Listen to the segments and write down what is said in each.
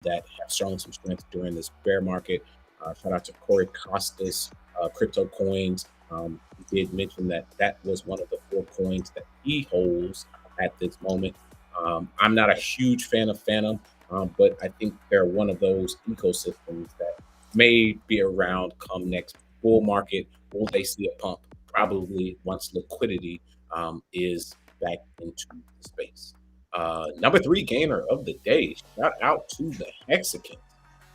that have shown some strength during this bear market. Shout out to Corey Costas, Crypto Coins. He did mention that that was one of the 4 coins that he holds at this moment. I'm not a huge fan of Phantom, but I think they're one of those ecosystems that may be around come next bull market. Will they see a pump? Probably once liquidity is back into the space. Number 3 gainer of the day. Shout out to the Hexicans.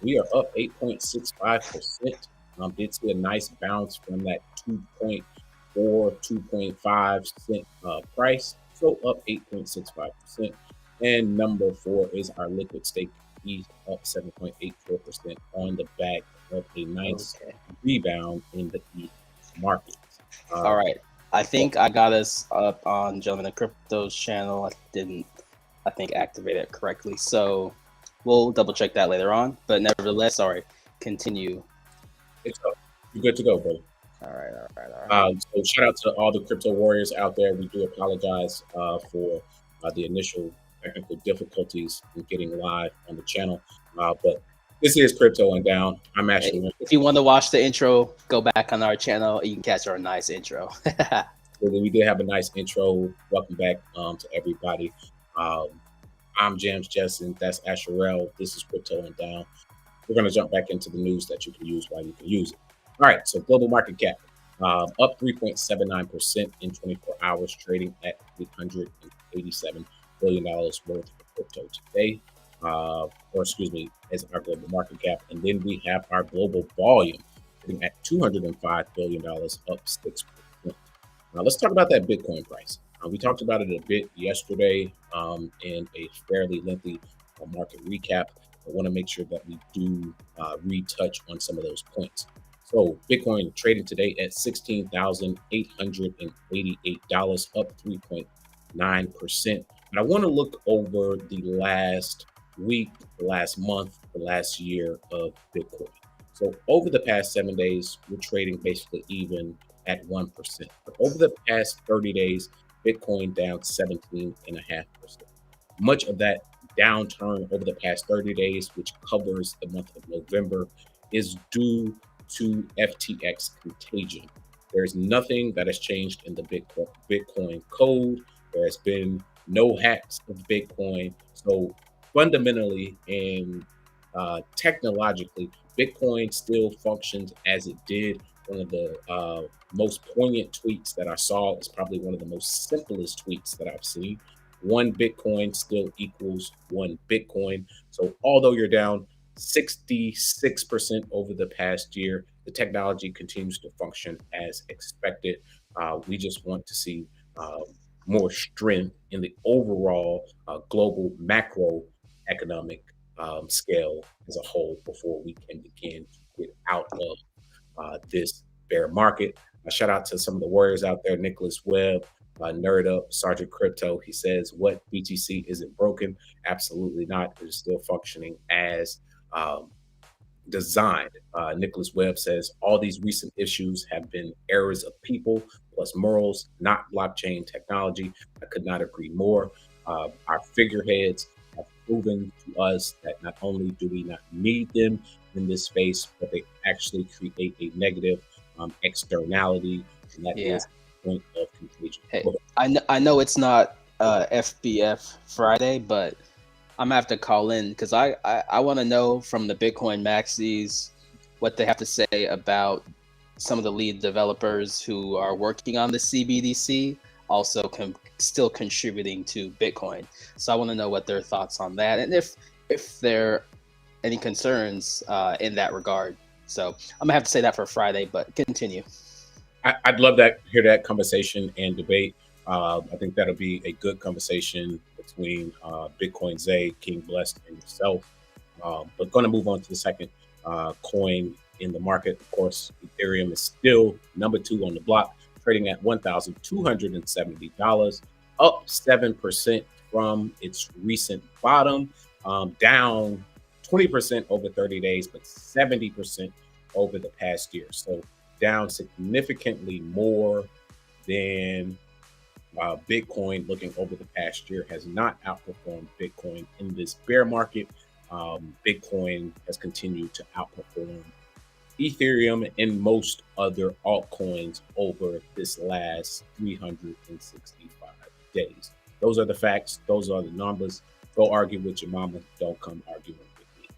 We are up 8.65%. Did see a nice bounce from that 2.5 cent price. So up 8.65%. And number 4 is our liquid stake. He's up 7.84% on the back of a nice rebound in the ETH market. All right. I think I got us up on Gentlemen of Crypto's channel. I didn't, I think, activate it correctly. So we'll double check that later on. But nevertheless, sorry, continue. It's up. You're good to go, bro. All right. So shout out to all the crypto warriors out there. We do apologize for the initial technical difficulties in getting live on the channel. But this is Crypto and Down. I'm actually. If you want to watch the intro, go back on our channel. You can catch our nice intro. We did have a nice intro. Welcome back to everybody. I'm James Jessen. That's Asherelle. This is Crypto and Down. We're going to jump back into the news that you can use while you can use it. All right. So global market cap up 3.79% in 24 hours, trading at $887 billion worth of crypto today. As our global market cap. And then we have our global volume sitting at $205 billion, up 6%. Now let's talk about that Bitcoin price. We talked about it a bit yesterday in a fairly lengthy market recap. I want to make sure that we do retouch on some of those points. So Bitcoin traded today at $16,888, up 3.9%. And I want to look over the last week, the last month, the last year of Bitcoin. So over the past 7 days, we're trading basically even at 1%. But over the past 30 days, Bitcoin down 17.5%. Much of that downturn over the past 30 days, which covers the month of November, is due to FTX contagion. There's nothing that has changed in the Bitcoin code. There has been no hacks of Bitcoin. So fundamentally and technologically, Bitcoin still functions as it did. One of the most poignant tweets that I saw is probably one of the most simplest tweets that I've seen. 1 Bitcoin still equals 1 Bitcoin. So although you're down 66% over the past year, the technology continues to function as expected. We just want to see more strength in the overall global macroeconomic scale as a whole before we can begin to get out of this bear market. Shout out to some of the warriors out there. Nicholas Webb, Nerd Up, Sergeant Crypto. He says, what, BTC isn't broken? Absolutely not. It is still functioning as designed. Nicholas Webb says, all these recent issues have been errors of people plus morals, not blockchain technology. I could not agree more. Our figureheads have proven to us that not only do we not need them in this space, but they actually create a negative externality, and that is the point of contagion. Hey, I know it's not FBF Friday, but I'm gonna have to call in because I want to know from the Bitcoin maxis what they have to say about some of the lead developers who are working on the CBDC, also still contributing to Bitcoin. So I want to know what their thoughts on that, and if there are any concerns in that regard. So I'm gonna have to say that for Friday, but continue. I'd love to hear that conversation and debate. I think that'll be a good conversation between Bitcoin Zay, King Blessed, and yourself. But going to move on to the second coin in the market. Of course, Ethereum is still number 2 on the block, trading at $1,270, up 7% from its recent bottom, down 20% over 30 days, but 70% over the past year. So down significantly more than Bitcoin. Looking over the past year has not outperformed Bitcoin in this bear market. Bitcoin has continued to outperform Ethereum and most other altcoins over this last 365 days. Those are the facts. Those are the numbers. Go argue with your mama. Don't come arguing with me.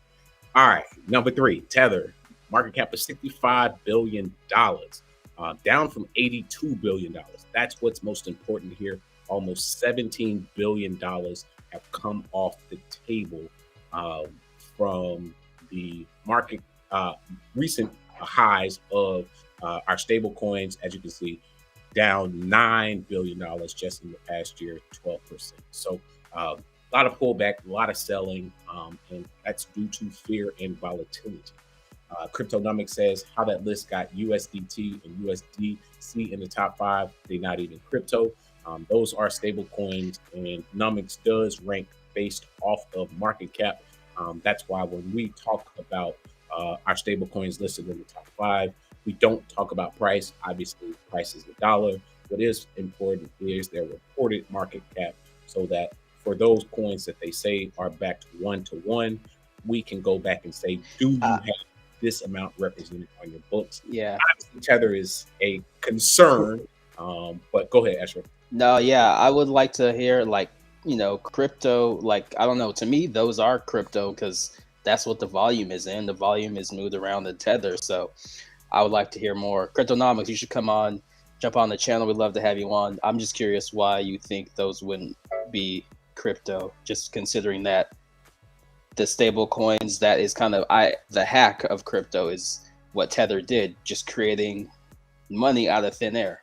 All right. Number 3, Tether. Market cap of $65 billion, down from $82 billion. That's what's most important here. Almost $17 billion have come off the table from the market recent highs of our stable coins. As you can see, down $9 billion just in the past year, 12%. So a lot of pullback, a lot of selling, and that's due to fear and volatility. Cryptonomics says how that list got USDT and USDC in the top 5. They're not even crypto. Those are stable coins, and Nomics does rank based off of market cap. That's why when we talk about our stable coins listed in the top 5, we don't talk about price. Obviously, price is the dollar. What is important is their reported market cap, so that for those coins that they say are backed 1-to-1, we can go back and say, do you have this amount represented on your books? Yeah. Obviously, Tether is a concern, but go ahead, Asher. No, yeah, I would like to hear, like, crypto, like, I don't know, to me, those are crypto because that's what the volume is in. The volume is moved around the Tether. So I would like to hear more. Cryptonomics, you should come on, jump on the channel. We'd love to have you on. I'm just curious why you think those wouldn't be crypto, just considering that the stable coins, that is kind of the hack of crypto is what Tether did, just creating money out of thin air,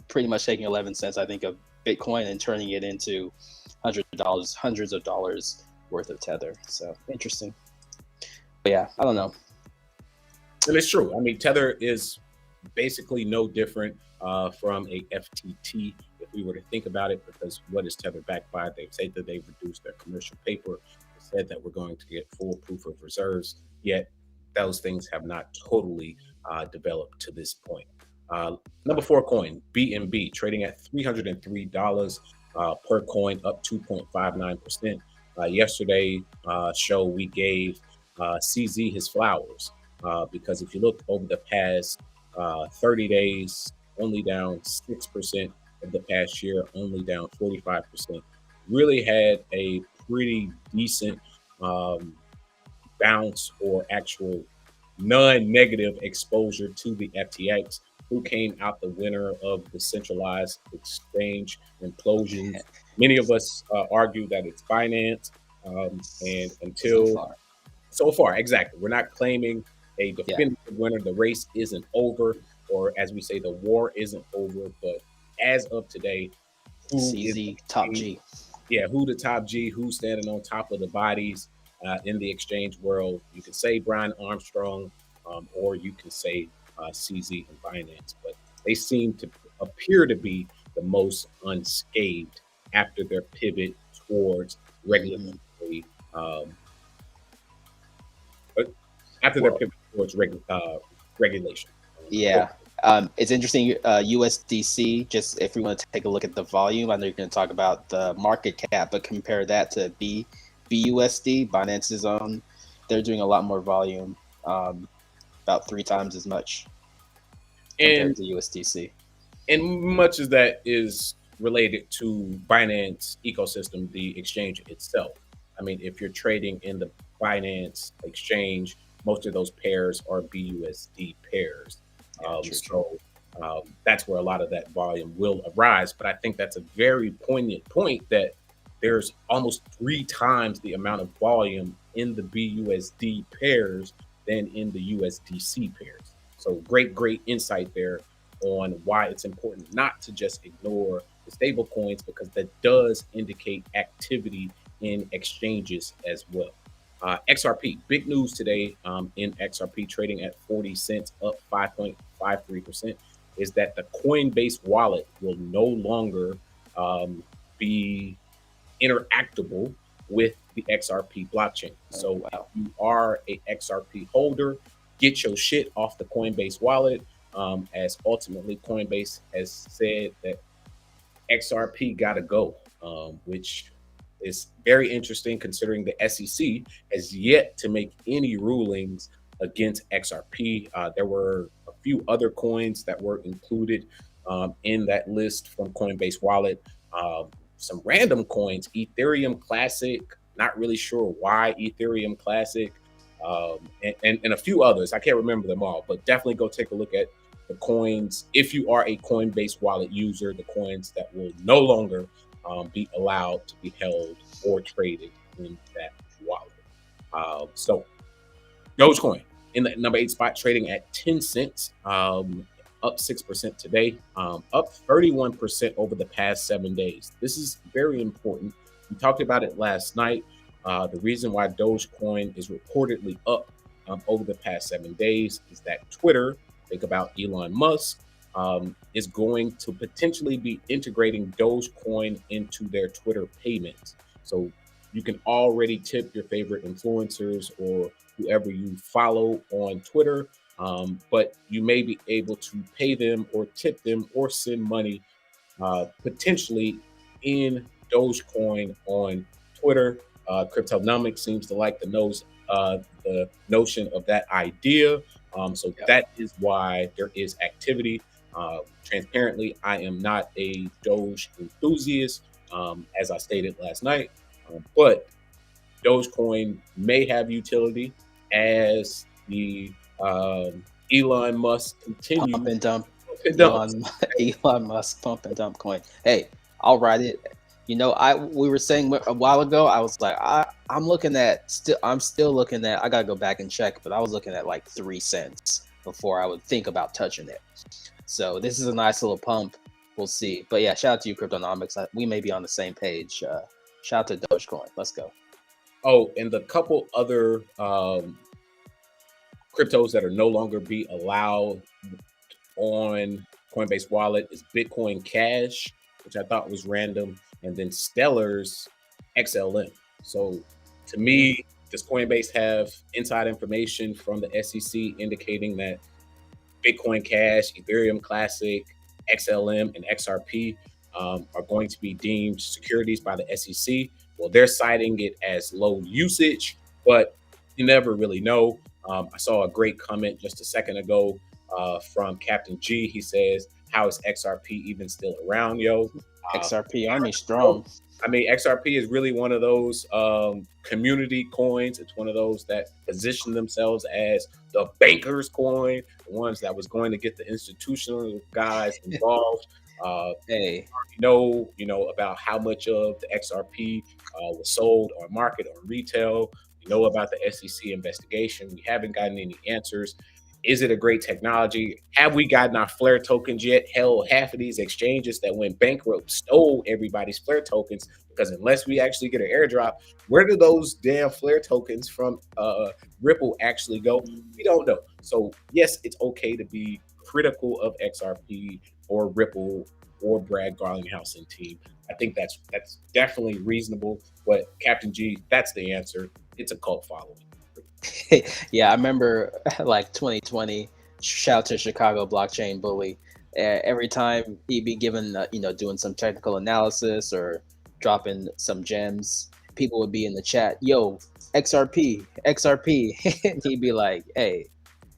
pretty much taking 11 cents, I think, of Bitcoin and turning it into hundreds of dollars worth of Tether. So interesting. But yeah, I don't know. And it's true. I mean, Tether is basically no different from a FTT if we were to think about it, because what is Tether backed by? They've said that they've reduced their commercial paper. They said that we're going to get full proof of reserves, yet those things have not totally developed to this point. Number 4 coin, BNB, trading at $303 per coin, up 2.59%. Yesterday show we gave CZ his flowers because if you look over the past 30 days, only down 6%. Of the past year, only down 45%. Really had a pretty decent bounce or actual non-negative exposure to the FTX, who came out the winner of the centralized exchange implosions. Many of us argue that it's Binance, and until so far, exactly, we're not claiming a definitive winner. The race isn't over, or as we say, the war isn't over. But as of today, who CZ, is top G? Yeah, who the top G? Who's standing on top of the bodies in the exchange world? You can say Brian Armstrong, or you can say CZ and Binance, but they seem to appear to be the most unscathed after their pivot towards regulatory. Regulation. Yeah. It's interesting. USDC, just if we want to take a look at the volume, I know you're going to talk about the market cap, but compare that to BUSD, Binance's own. They're doing a lot more volume, about 3 times as much compared to USDC. And much of that is related to Binance ecosystem, the exchange itself. I mean, if you're trading in the Binance exchange, most of those pairs are BUSD pairs. That's where a lot of that volume will arise. But I think that's a very poignant point that there's almost 3 times the amount of volume in the BUSD pairs than in the USDC pairs. So great insight there on why it's important not to just ignore the stable coins, because that does indicate activity in exchanges as well. XRP, big news today in XRP, trading at 40 cents, up 5.53%, is that the Coinbase wallet will no longer be interactable with the XRP blockchain. So if you are a XRP holder, get your shit off the Coinbase wallet, as ultimately Coinbase has said that XRP gotta go, which It's very interesting considering the SEC has yet to make any rulings against XRP. There were a few other coins that were included in that list from Coinbase Wallet. Some random coins, Ethereum Classic, not really sure why Ethereum Classic, and a few others. I can't remember them all, but definitely go take a look at the coins. If you are a Coinbase Wallet user, the coins that will no longer be allowed to be held or traded in that wallet. So Dogecoin in the number 8 spot, trading at 10 cents, up 6% today, up 31% over the past 7 days. This is very important. We talked about it last night. The reason why Dogecoin is reportedly up over the past 7 days is that Twitter, think about Elon Musk, is going to potentially be integrating Dogecoin into their Twitter payments. So you can already tip your favorite influencers or whoever you follow on Twitter, but you may be able to pay them or tip them or send money potentially in Dogecoin on Twitter. Cryptonomics seems to like the notion of that idea. So that is why there is activity. Transparently, I am not a Doge enthusiast, as I stated last night, but Dogecoin may have utility as the Elon Musk continues pump and dump. Elon Musk pump and dump coin. Hey, I'll ride it. We were saying a while ago, I was like, I'm still looking at, I gotta go back and check, but I was looking at like 3 cents before I would think about touching it. So this is a nice little pump. We'll see. But yeah, shout out to you, Cryptonomics. We may be on the same page. Shout out to Dogecoin. Let's go. Oh, and the couple other cryptos that are no longer be allowed on Coinbase Wallet is Bitcoin Cash, which I thought was random, and then Stellar's XLM. So to me, does Coinbase have inside information from the SEC indicating that Bitcoin Cash, Ethereum Classic, XLM, and XRP are going to be deemed securities by the SEC? Well, they're citing it as low usage, but you never really know. I saw a great comment just a second ago from Captain G. He says, how is XRP even still around, yo? XRP Army strong. I mean, XRP is really one of those community coins. It's one of those that position themselves as the banker's coin, the ones that was going to get the institutional guys involved. Hey, you know about how much of the XRP was sold on market or retail. You know about the SEC investigation. We haven't gotten any answers. Is it a great technology? Have we gotten our Flare tokens yet? Hell, half of these exchanges that went bankrupt stole everybody's Flare tokens, because unless we actually get an airdrop, where do those damn Flare tokens from Ripple actually go? We don't know. So yes, it's okay to be critical of XRP or Ripple or Brad Garlinghouse and team. I think that's definitely reasonable. But Captain G, that's the answer. It's a cult following. Yeah, I remember like 2020. Shout out to Chicago blockchain bully. Every time he'd be given, doing some technical analysis or dropping some gems, people would be in the chat, "Yo, XRP." And he'd be like, "Hey,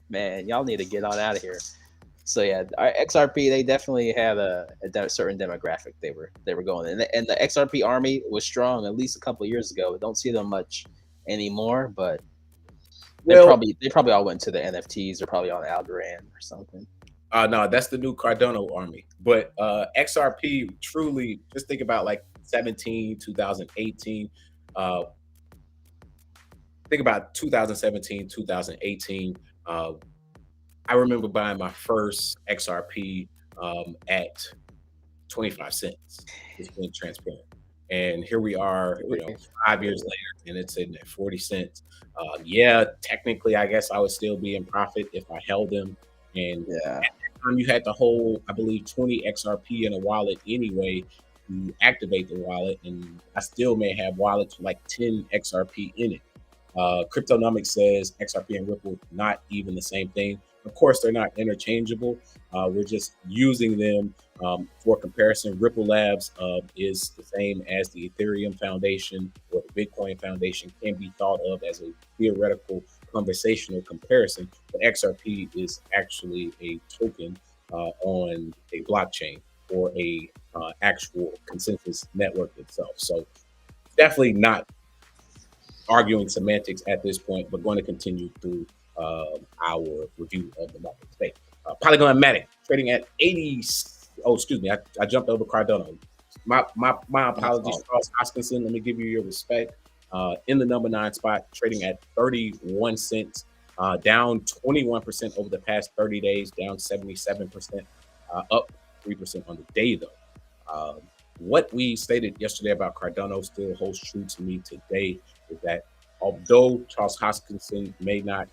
man, y'all need to get on out of here." So yeah, our XRP, they definitely had a certain demographic they were going in, and the XRP army was strong at least a couple of years ago. Don't see them much anymore, but they probably all went to the NFTs or probably on Algorand or something. No, that's the new Cardano army. But XRP truly, just think about like 2018. Think about 2017, 2018. I remember buying my first XRP at 25 cents. It's been transparent. And here we are, 5 years later, and it's sitting at 40 cents. Yeah, technically, I guess I would still be in profit if I held them. And at that time, you had to hold, I believe, 20 XRP in a wallet anyway to activate the wallet. And I still may have wallets with like 10 XRP in it. Cryptonomics says XRP and Ripple not even the same thing. Of course, they're not interchangeable. We're just using them For comparison, Ripple Labs is the same as the Ethereum Foundation or the Bitcoin Foundation, can be thought of as a theoretical conversational comparison, but XRP is actually a token on a blockchain or a actual consensus network itself. So definitely not arguing semantics at this point, but going to continue through our review of the market today. Polygon Matic trading at 80. Oh, excuse me, I jumped over Cardano. My apologies, Charles Hoskinson. Let me give you your respect. In the number 9 spot, trading at 31 cents, down 21% over the past 30 days, down 77%, up 3% on the day though. What we stated yesterday about Cardano still holds true to me today, is that although Charles Hoskinson may not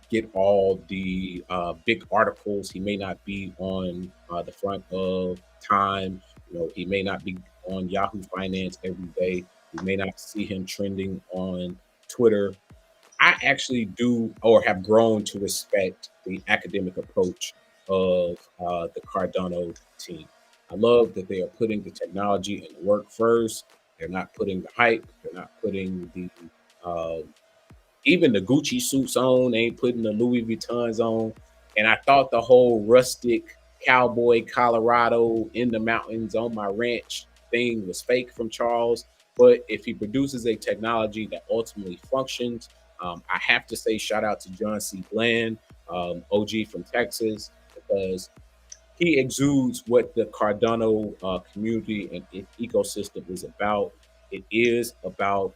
get all the big articles, he may not be on the front of Time, he may not be on Yahoo Finance every day, you may not see him trending on Twitter. I actually do, or have grown to respect the academic approach of the Cardano team. I love that they are putting the technology and the work first. They're not putting the hype. They're not putting the even the Gucci suits on. They ain't putting the Louis Vuittons on. And I thought the whole rustic cowboy Colorado in the mountains on my ranch thing was fake from Charles. But if he produces a technology that ultimately functions, I have to say shout out to John C. Bland, OG from Texas, because he exudes what the Cardano community and ecosystem is about. It is about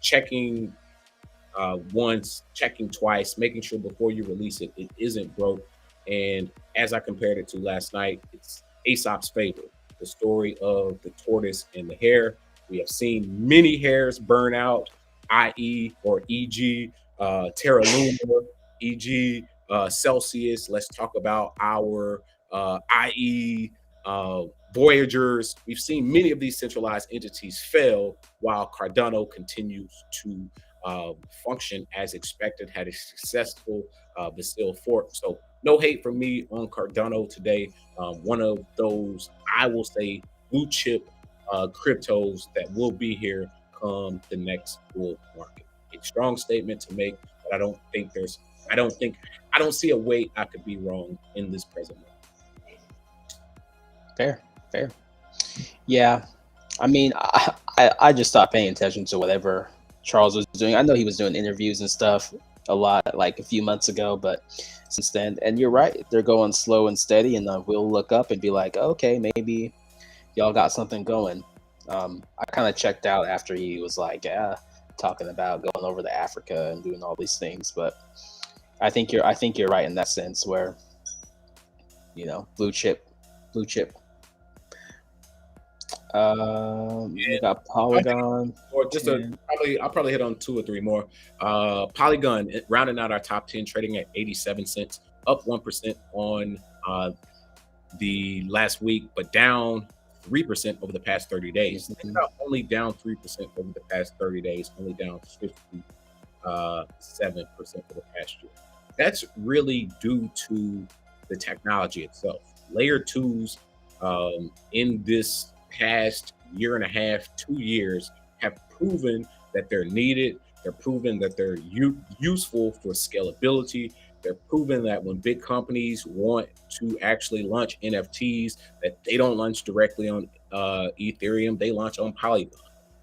checking once, checking twice, making sure before you release it, it isn't broke. And as I compared it to last night, it's Aesop's Fable, the story of the tortoise and the hare. We have seen many hares burn out, i.e. or e.g. Terra Luna, e.g. Celsius. Let's talk about our i.e. Voyagers. We've seen many of these centralized entities fail while Cardano continues to function as expected, had a successful Bastille Fort. So no hate from me on Cardano today. One of those, I will say, blue chip cryptos that will be here come the next bull market. A strong statement to make, but I don't see a way I could be wrong in this present moment. Fair. Yeah, I mean, I just stopped paying attention to whatever Charles was doing. I know he was doing interviews and stuff a lot, like a few months ago, but since then, and you're right, they're going slow and steady, and we'll look up and be like, okay, maybe y'all got something going. I kind of checked out after he was like, talking about going over to Africa and doing all these things, but I think you're right in that sense where, blue chip. You got Polygon. Or just I'll probably hit on 2 or 3 more. Polygon rounding out our top 10, trading at 87 cents, up 1% on the last week, but down 3% over the past 30 days. Think about only down 3% over the past 30 days, only down 57% for the past year. That's really due to the technology itself. Layer 2s in this past year and a half, 2 years, have proven that they're needed. They're proven that they're useful for scalability. They're proven that when big companies want to actually launch NFTs, that they don't launch directly on Ethereum, they launch on Polygon.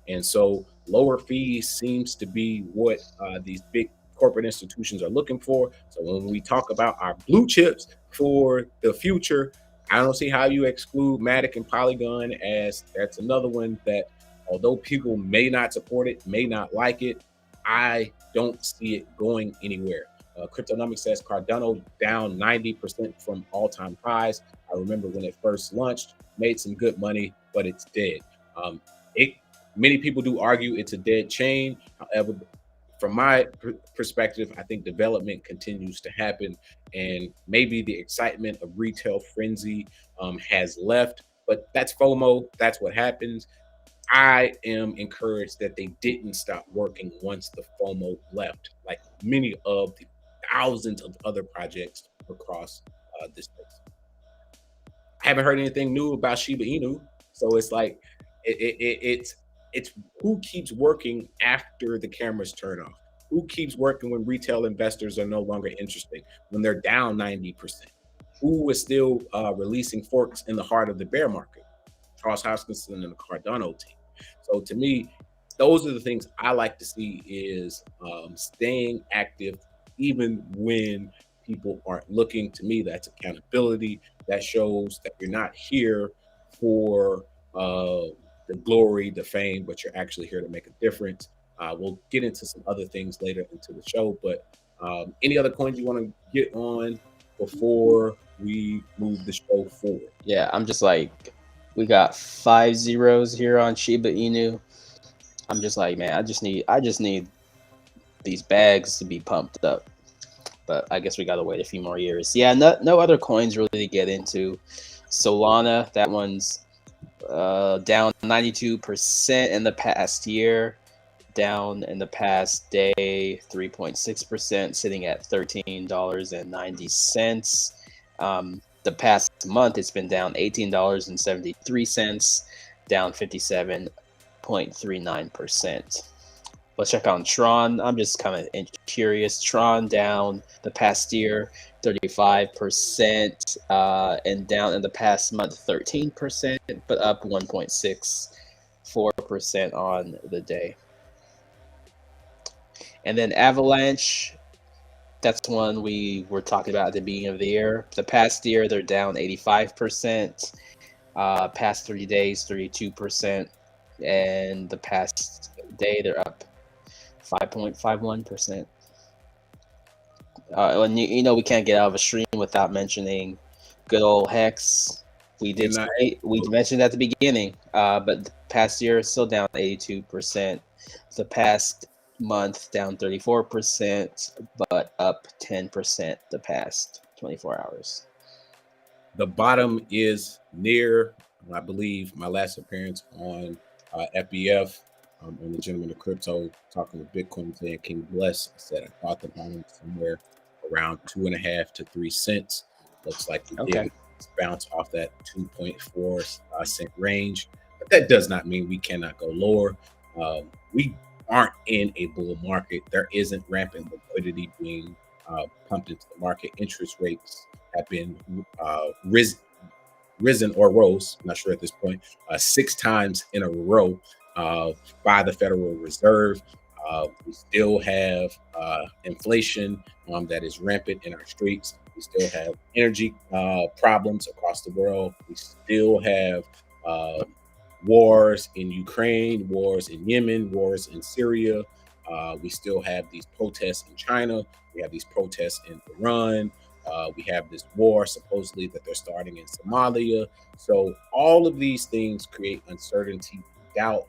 And so lower fees seems to be what these big corporate institutions are looking for. So when we talk about our blue chips for the future, I don't see how you exclude Matic and Polygon, as that's another one that, although people may not support it, may not like it, I don't see it going anywhere. Cryptonomics says Cardano down 90% from all-time highs. I remember when it first launched, made some good money, but it's dead. Many people do argue it's a dead chain. However, from my perspective, I think development continues to happen, and maybe the excitement of retail frenzy has left, but that's FOMO. That's what happens. I am encouraged that they didn't stop working once the FOMO left, like many of the thousands of other projects across this space. I haven't heard anything new about Shiba Inu. So it's like it's who keeps working after the cameras turn off? Who keeps working when retail investors are no longer interested, when they're down 90%? Who is still releasing forks in the heart of the bear market? Charles Hoskinson and the Cardano team. So to me, those are the things I like to see is staying active even when people aren't looking. To me, that's accountability. That shows that you're not here for the glory, the fame, but you're actually here to make a difference. We'll get into some other things later into the show, but any other coins you want to get on before we move the show forward? Yeah, I'm just like, we got 5 zeros here on Shiba Inu. I'm just like, man, I just need these bags to be pumped up. But I guess we gotta wait a few more years. Yeah, no other coins really to get into. Solana, that one's down 92% in the past year, down in the past day 3.6%, sitting at $13.90. The past month, it's been down $18.73, down 57.39%. Let's check on Tron. I'm just kind of curious. Tron down the past year 35%, and down in the past month 13%, but up 1.64% on the day. And then Avalanche, that's one we were talking about at the beginning of the year. The past year, they're down 85%. Past 30 days, 32%. And the past day, they're up 5.51%. And you know we can't get out of a stream without mentioning good old Hex. We mentioned at the beginning, but the past year still down 82%. The past month down 34%, but up 10% the past 24 hours. The bottom is near, I believe, my last appearance on FBF. On the Gentleman of Crypto, talking with Bitcoin today, and King Bless. I said I thought the bottom somewhere around 2.5 to 3 cents. Looks like we did bounce off that 2.4 cent range, but that does not mean we cannot go lower. We aren't in a bull market. There isn't rampant liquidity being pumped into the market. Interest rates have been risen or rose, I'm not sure at this point, 6 times in a row by the Federal Reserve. We still have inflation that is rampant in our streets. We still have energy problems across the world. We still have wars in Ukraine, wars in Yemen, wars in Syria. We still have these protests in China. We have these protests in Iran. We have this war supposedly that they're starting in Somalia. So all of these things create uncertainty, doubt.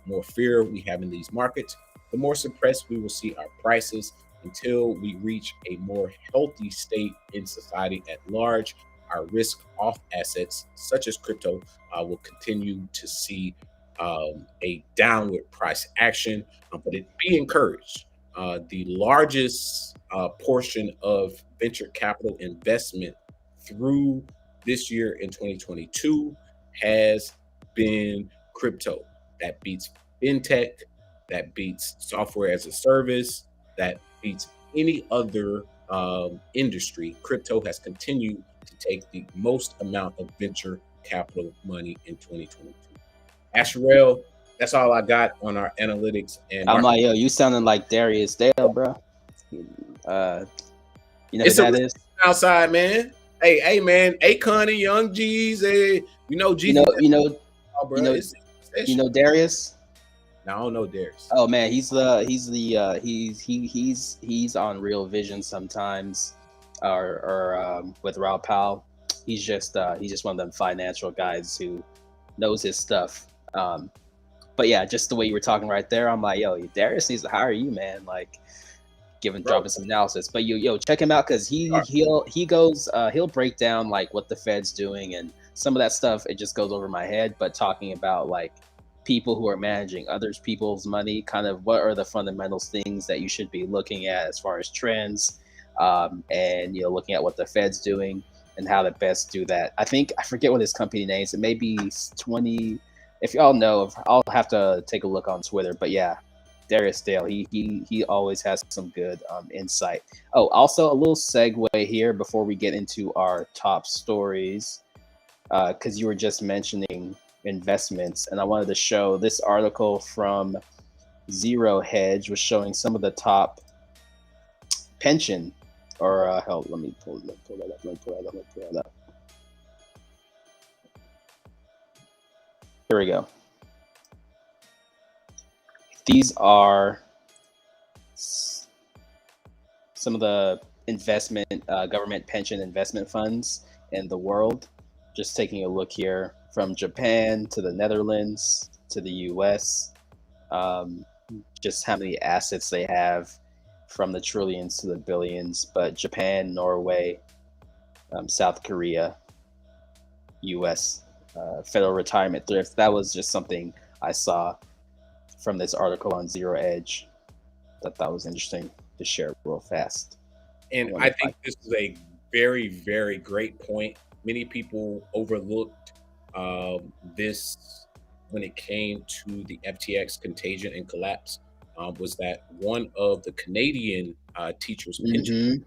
The more fear we have in these markets, the more suppressed we will see our prices until we reach a more healthy state in society at large. Our risk off assets, such as crypto, will continue to see a downward price action, but it be encouraged. The largest portion of venture capital investment through this year in 2022 has been crypto. That beats fintech, that beats software as a service, that beats any other industry. Crypto has continued to take the most amount of venture capital money in 2022. Asherelle, that's all I got on our analytics. And I'm like, yo, you sounding like Darius Dale, bro. You know it's who that is? Outside, man. Hey, man. Akon and Young G's. You know, G. You know Darius. No, I don't know Darius. Oh man, he's on Real Vision sometimes, or with Raul Powell. He's just one of them financial guys who knows his stuff. But yeah, just the way you were talking right there, I'm like, yo, Darius needs to hire you, man. Like, dropping some analysis. But check him out because he'll break down like what the Fed's doing and some of that stuff. It just goes over my head. But talking about like people who are managing other people's money, kind of what are the fundamentals things that you should be looking at as far as trends, and looking at what the Fed's doing and how to best do that. I think I forget what his company name is. It may be 20. If y'all know, I'll have to take a look on Twitter. But yeah, Darius Dale, he always has some good insight. Oh, also a little segue here before we get into our top stories, because you were just mentioning investments, and I wanted to show this article from Zero Hedge was showing some of the top pension, or hell, let me pull that up. Here we go. These are some of the government pension investment funds in the world. Just taking a look here from Japan to the Netherlands to the US, just how many assets they have from the trillions to the billions. But Japan, Norway, South Korea, US, federal retirement thrift. That was just something I saw from this article on Zero Edge. That was interesting to share real fast. And I think this is a very, very great point. Many people overlooked this when it came to the FTX contagion and collapse, was that one of the Canadian teachers' pension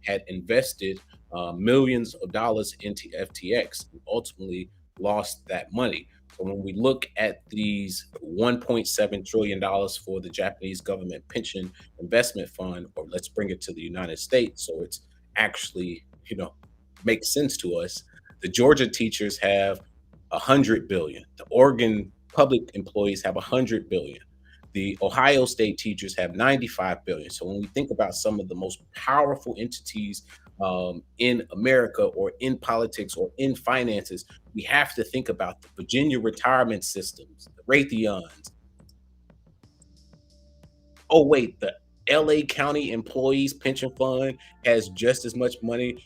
had invested millions of dollars into FTX and ultimately lost that money. So when we look at these $1.7 trillion for the Japanese government pension investment fund, or let's bring it to the United States so it's actually, makes sense to us. The Georgia teachers have 100 billion. The Oregon public employees have 100 billion. The Ohio State teachers have 95 billion. So when we think about some of the most powerful entities in America or in politics or in finances, we have to think about the Virginia retirement systems, the Raytheons. Oh, wait, the LA County Employees Pension Fund has just as much money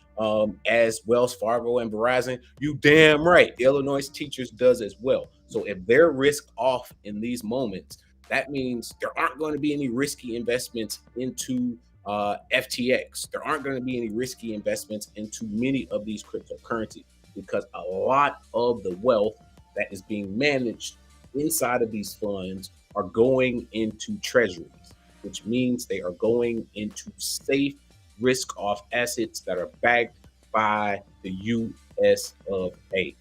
as Wells Fargo and Verizon. You damn right. The Illinois teachers does as well. So if they're risk off in these moments, that means there aren't going to be any risky investments into FTX. There aren't going to be any risky investments into many of these cryptocurrencies, because a lot of the wealth that is being managed inside of these funds are going into treasuries, which means they are going into safe risk off assets that are backed by the US of A.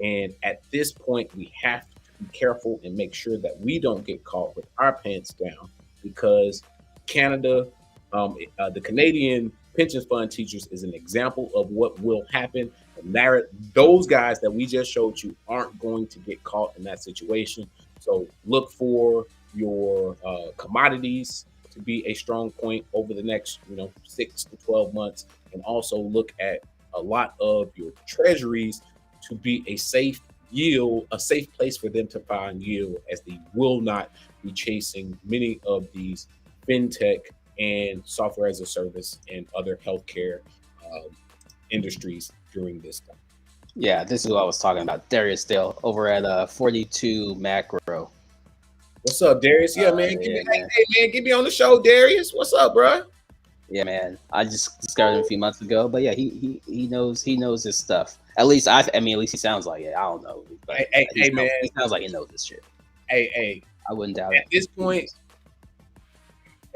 And at this point, we have to be careful and make sure that we don't get caught with our pants down, because Canada, the Canadian pension fund teachers is an example of what will happen. And those guys that we just showed you aren't going to get caught in that situation. So look for your commodities to be a strong point over the next 6 to 12 months, and also look at a lot of your treasuries to be a safe yield, a safe place for them to find yield, as they will not be chasing many of these fintech and software as a service and other healthcare industries during this time. Yeah, this is what I was talking about. Darius Dale over at 42 Macro. What's up, Darius? Yeah, man. Hey, man, get me on the show, Darius. What's up, bro? Yeah, man. I just discovered him a few months ago, but yeah, he knows his stuff. At least at least he sounds like it. I don't know. But hey, man. He sounds like he knows this shit. Hey. I wouldn't doubt it. At this point,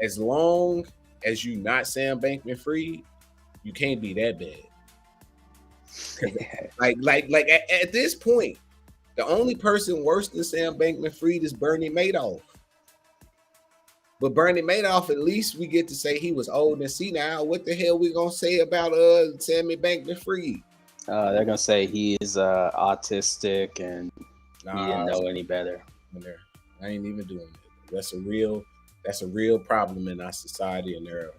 as long as you not Sam Bankman-Fried, you can't be that bad. like at this point, the only person worse than Sam Bankman-Fried is Bernie Madoff. But Bernie Madoff, at least we get to say he was old and senile. What the hell we gonna say about Sammy Bankman-Fried? They're gonna say he is autistic and he didn't know any better. I ain't even doing it. That's a real problem in our society, and there are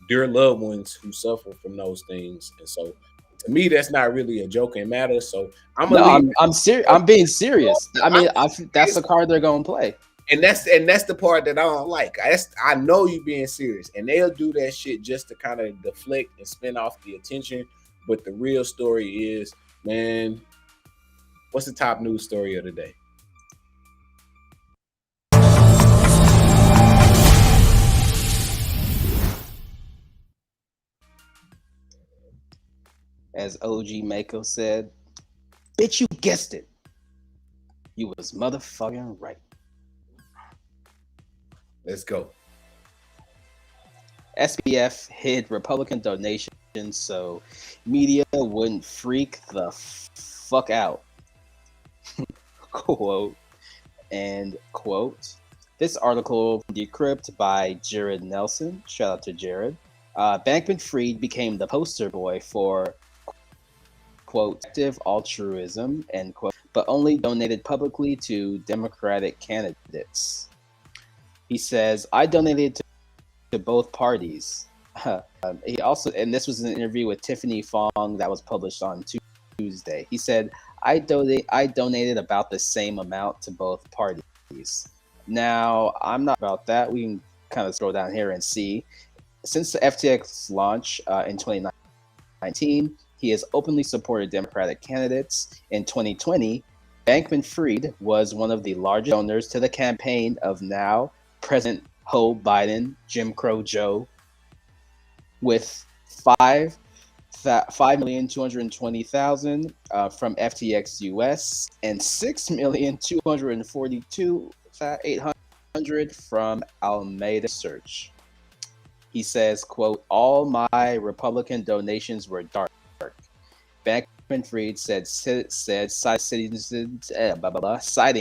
dear loved ones who suffer from those things. And so, to me, that's not really a joking matter. So I'm serious. I'm being serious. I mean, that's the card they're gonna play. And that's the part that I don't like. I know you being serious, and they'll do that shit just to kind of deflect and spin off the attention. But the real story is, man, what's the top news story of the day? As OG Mako said, bitch, you guessed it. You was motherfucking right. Let's go. SBF hid Republican donations so media wouldn't freak the fuck out. Quote and quote. This article decrypted by Jared Nelson. Shout out to Jared. Bankman-Fried became the poster boy for quote active altruism end quote, but only donated publicly to Democratic candidates. He says, "I donated to both parties." He also, and this was an interview with Tiffany Fong that was published on Tuesday. He said, I donated about the same amount to both parties. Now, I'm not about that. We can kind of scroll down here and see. Since the FTX launch in 2019, he has openly supported Democratic candidates. In 2020, Bankman-Fried was one of the largest donors to the campaign of now President Joe Biden, Jim Crow Joe, with 5,220,000 from FTX US and 6,242,800 from Alameda Search. He says, quote, all my Republican donations were dark. Bankman-Fried said citing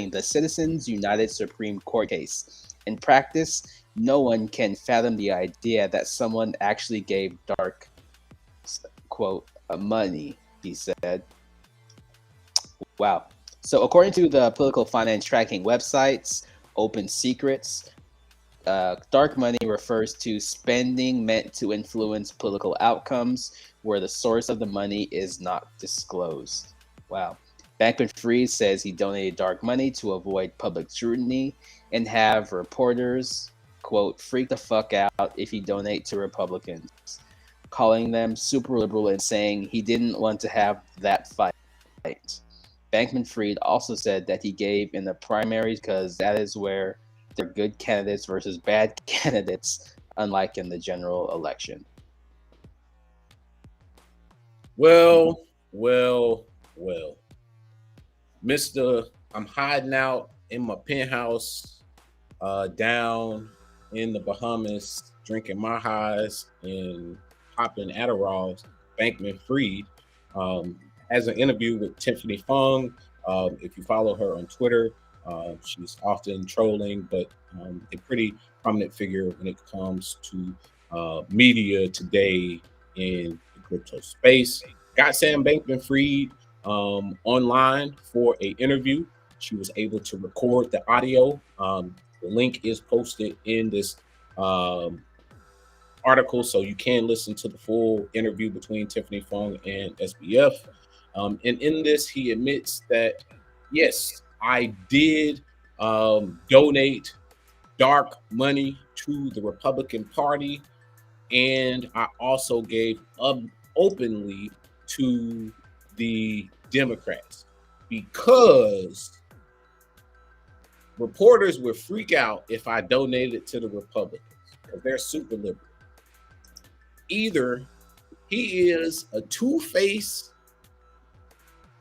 the Citizens United Supreme Court case. In practice, no one can fathom the idea that someone actually gave dark, quote, money, he said. Wow. So according to the political finance tracking websites, Open Secrets, dark money refers to spending meant to influence political outcomes where the source of the money is not disclosed. Wow. Bankman-Fried says he donated dark money to avoid public scrutiny and have reporters, quote, freak the fuck out if he donate to Republicans, calling them super liberal and saying he didn't want to have that fight. Bankman-Fried also said that he gave in the primaries because that is where they're good candidates versus bad candidates, unlike in the general election. Well. I'm hiding out in my penthouse down in the Bahamas, drinking my highs and popping Adderalls. Bankman-Fried has an interview with Tiffany Fong. If you follow her on Twitter, she's often trolling, but a pretty prominent figure when it comes to media today in the crypto space. Got Sam Bankman-Fried online for an interview. She was able to record the audio. The link is posted in this article, so you can listen to the full interview between Tiffany Fong and SBF. And in this, he admits that, yes, I did donate dark money to the Republican Party, and I also gave openly to the Democrats because reporters would freak out if I donated to the Republicans because they're super liberal. Either he is a two-faced,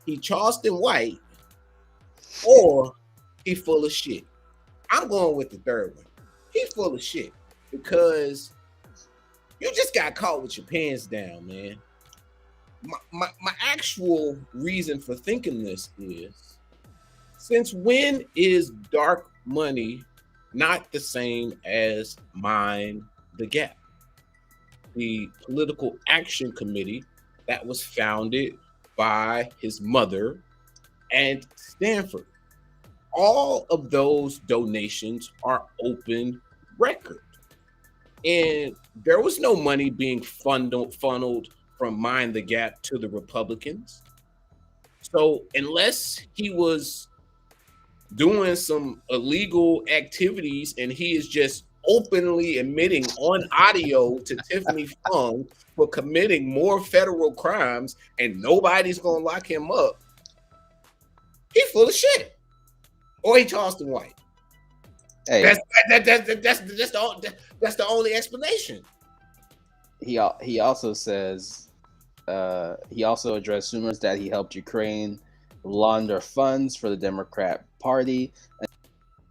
he Charleston White, or he full of shit. I'm going with the third one. He's full of shit because you just got caught with your pants down, man. My actual reason for thinking this is, since when is dark money not the same as Mind the Gap, the political action committee that was founded by his mother and Stanford? All of those donations are open record. And there was no money being funneled from Mind the Gap to the Republicans. So unless he was doing some illegal activities and he is just openly admitting on audio to Tiffany Fong for committing more federal crimes and nobody's going to lock him up, he's full of shit. Or he Charleston White. Hey, that's the only explanation. He also says He also addressed rumors that he helped Ukraine launder funds for the Democrat Party,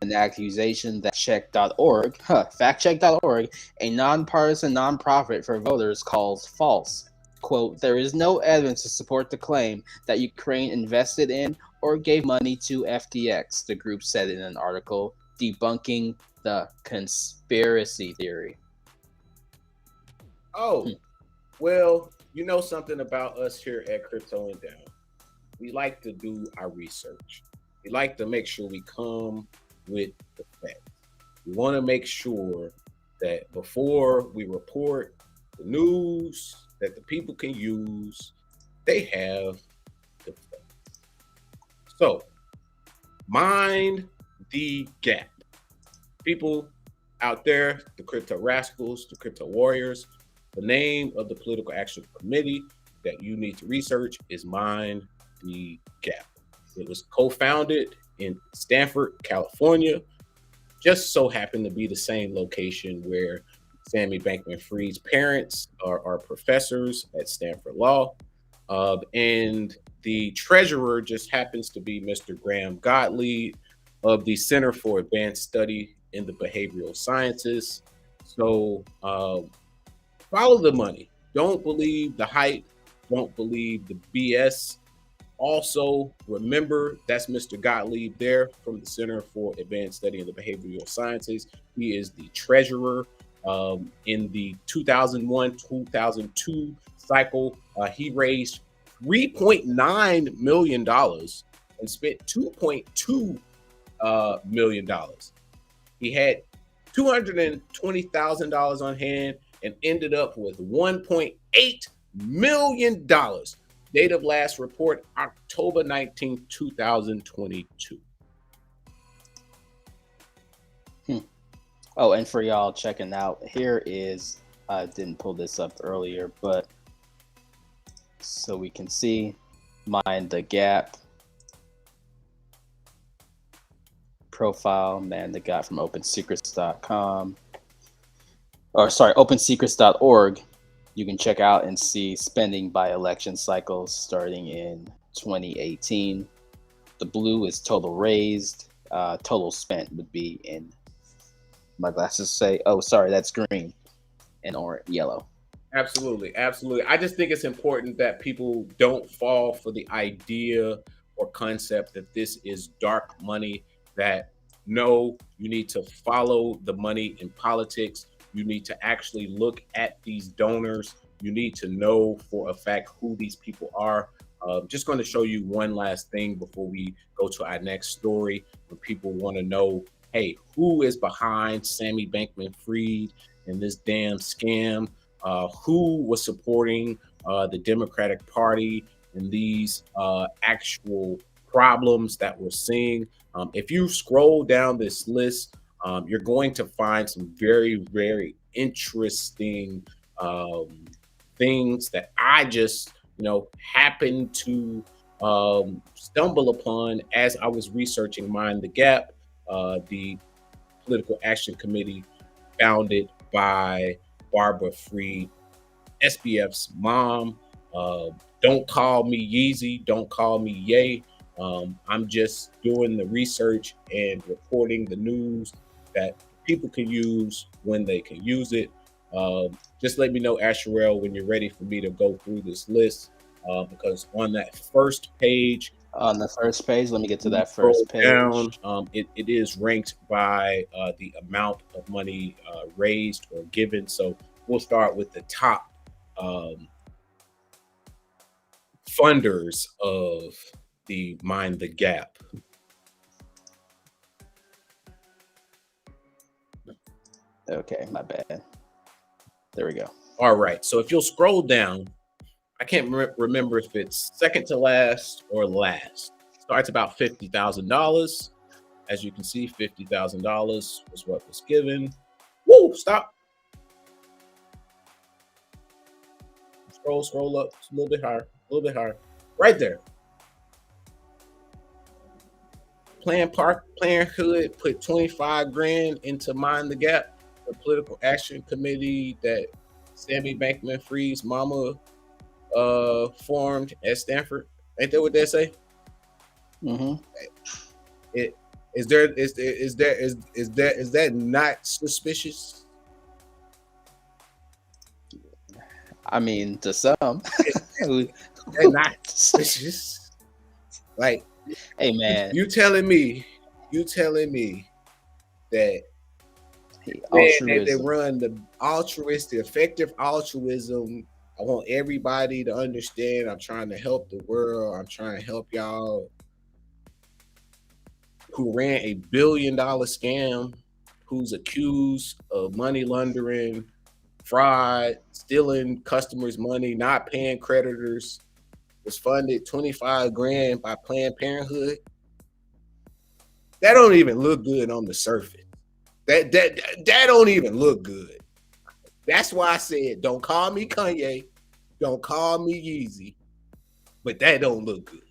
an accusation that factcheck.org, a nonpartisan nonprofit for voters, calls false. Quote, there is no evidence to support the claim that Ukraine invested in or gave money to FTX, the group said in an article debunking the conspiracy theory. Oh, well, you know something about us here at Crypto and Down. We like to do our research. We like to make sure we come with the facts. We want to make sure that before we report the news that the people can use, they have the facts. So, mind the gap. People out there, the crypto rascals, the crypto warriors, the name of the political action committee that you need to research is Mind the Gap. It was co-founded in Stanford, California, just so happened to be the same location where Sammy Bankman-Fried's parents are professors at Stanford Law. And the treasurer just happens to be Mr. Graham Gottlieb of the Center for Advanced Study in the Behavioral Sciences. So follow the money. Don't believe the hype. Don't believe the BS. Also, remember that's Mr. Gottlieb there from the Center for Advanced Study in the Behavioral Sciences. He is the treasurer. In the 2001-2002 cycle, he raised $3.9 million and spent $2.2 million. He had $220,000 on hand and ended up with $1.8 million. Date of last report, October 19, 2022. Oh, and for y'all checking out, here is, I didn't pull this up earlier, but so we can see Mind the Gap profile, man, the guy from opensecrets.com, or sorry, opensecrets.org. You can check out and see spending by election cycles starting in 2018. The blue is total raised. Total spent would be in, my glasses say, oh, sorry, that's green and orange, yellow. Absolutely. Absolutely. I just think it's important that people don't fall for the idea or concept that this is dark money, that no, you need to follow the money in politics. You need to actually look at these donors. You need to know for a fact who these people are. Just going to show you one last thing before we go to our next story. When people want to know, hey, who is behind Sammy Bankman-Fried and this damn scam? Who was supporting the Democratic Party and these actual problems that we're seeing? If you scroll down this list, you're going to find some very, very interesting things that I just, happened to stumble upon as I was researching Mind the Gap, the political action committee founded by Barbara Fried, SBF's mom. Don't call me Yeezy, don't call me Ye. I'm just doing the research and reporting the news that people can use when they can use it. Just let me know, Asherelle, when you're ready for me to go through this list, because on that first page, let me get to that first page. Down, it is ranked by the amount of money raised or given. So we'll start with the top funders of the Mind the Gap. Okay, my bad. There we go. All right. So if you'll scroll down, I can't remember if it's second to last or last. Starts about $50,000. As you can see, $50,000 was what was given. Woo! Stop. Scroll up. It's a little bit higher. Right there. Planned Parenthood put 25 grand into Mind the Gap, the political action committee that Sammy Bankman-Fried's mama formed at Stanford. Ain't that what they say? Mm-hmm. Is that not suspicious? I mean, to some. They're not suspicious. Like, hey man, you telling me that they altruism. run the altruistic, effective altruism. I want everybody to understand. I'm trying to help the world. I'm trying to help y'all. Who ran a $1 billion scam? Who's accused of money laundering, fraud, stealing customers' money, not paying creditors? Was funded 25 grand by Planned Parenthood. That don't even look good on the surface. That don't even look good. That's why I said, don't call me Kanye, don't call me Yeezy, but that don't look good.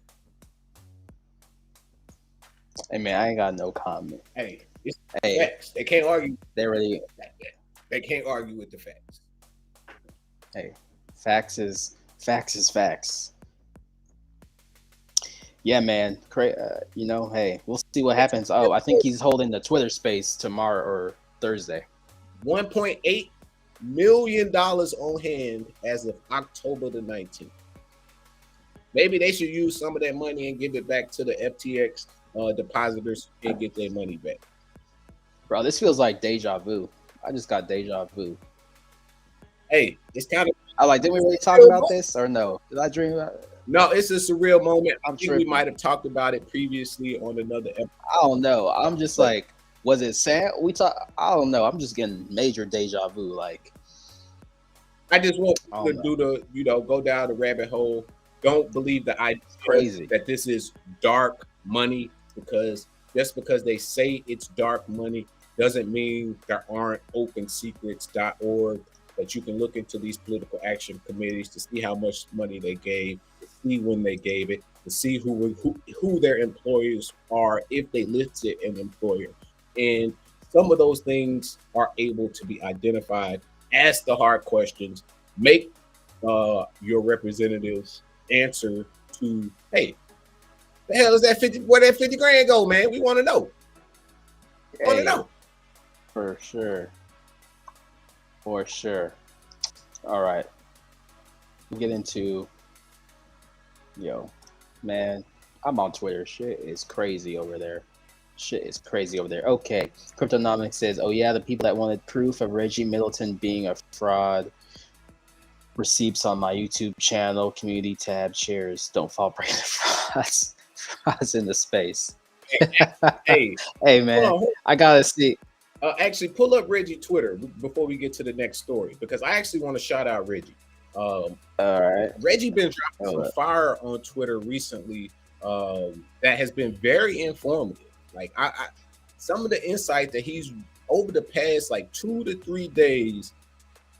Hey man, I ain't got no comment. Hey, it's facts. They can't argue. They can't argue with the facts. Hey, facts is facts. Yeah, man. Hey, we'll see what happens. Oh, I think he's holding the Twitter space tomorrow or Thursday. $1.8 million on hand as of October the 19th. Maybe they should use some of that money and give it back to the FTX depositors and get their money back. Bro, this feels like deja vu. I just got deja vu. Hey, it's kind of. Didn't we really talk about this or no? Did I dream about it? No, it's a surreal moment. I'm sure we might have talked about it previously on another episode. I don't know. I'm just like, was it Sam? I don't know. I'm just getting major deja vu. Like, I just want to do go down the rabbit hole. Don't believe the idea that this is dark money, because just because they say it's dark money doesn't mean there aren't opensecrets.org that you can look into these political action committees to see how much money they gave, to see when they gave it, to see who their employers are if they listed an employer. And some of those things are able to be identified. Ask the hard questions. Make your representatives answer to, hey, the hell is that 50? Where that 50 grand go, man? We want to know. Want to know. For sure. All right. We get into, man, I'm on Twitter. Shit is crazy over there. Okay. Cryptonomics says, oh yeah, the people that wanted proof of Reggie Middleton being a fraud. Receipts on my YouTube channel, community tab, shares. Don't fall prey to frauds in the space. Hey, man, hold on. I gotta see. Actually, pull up Reggie Twitter before we get to the next story, because I actually want to shout out Reggie. All right, Reggie been dropping some fire on Twitter recently that has been very informative. Like I some of the insight that he's over the past like 2 to 3 days.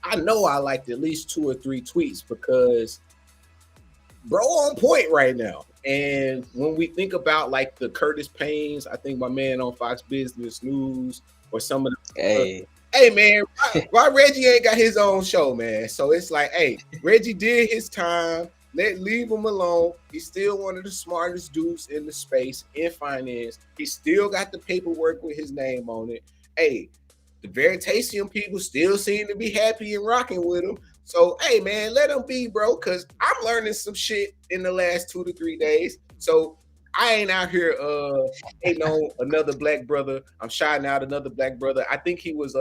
I know I liked at least 2 or 3 tweets because bro on point right now. And when we think about like the Curtis Paynes, I think my man on Fox Business News or some of the hey man, why Reggie ain't got his own show, man? So it's like, hey, Reggie did his time. Leave him alone. He's still one of the smartest dudes in the space in finance. He still got the paperwork with his name on it. Hey, the Veritasium people still seem to be happy and rocking with him. So, hey, man, let him be, bro, because I'm learning some shit in the last 2 to 3 days. So I ain't out here hating on another black brother. I'm shouting out another black brother. I think he was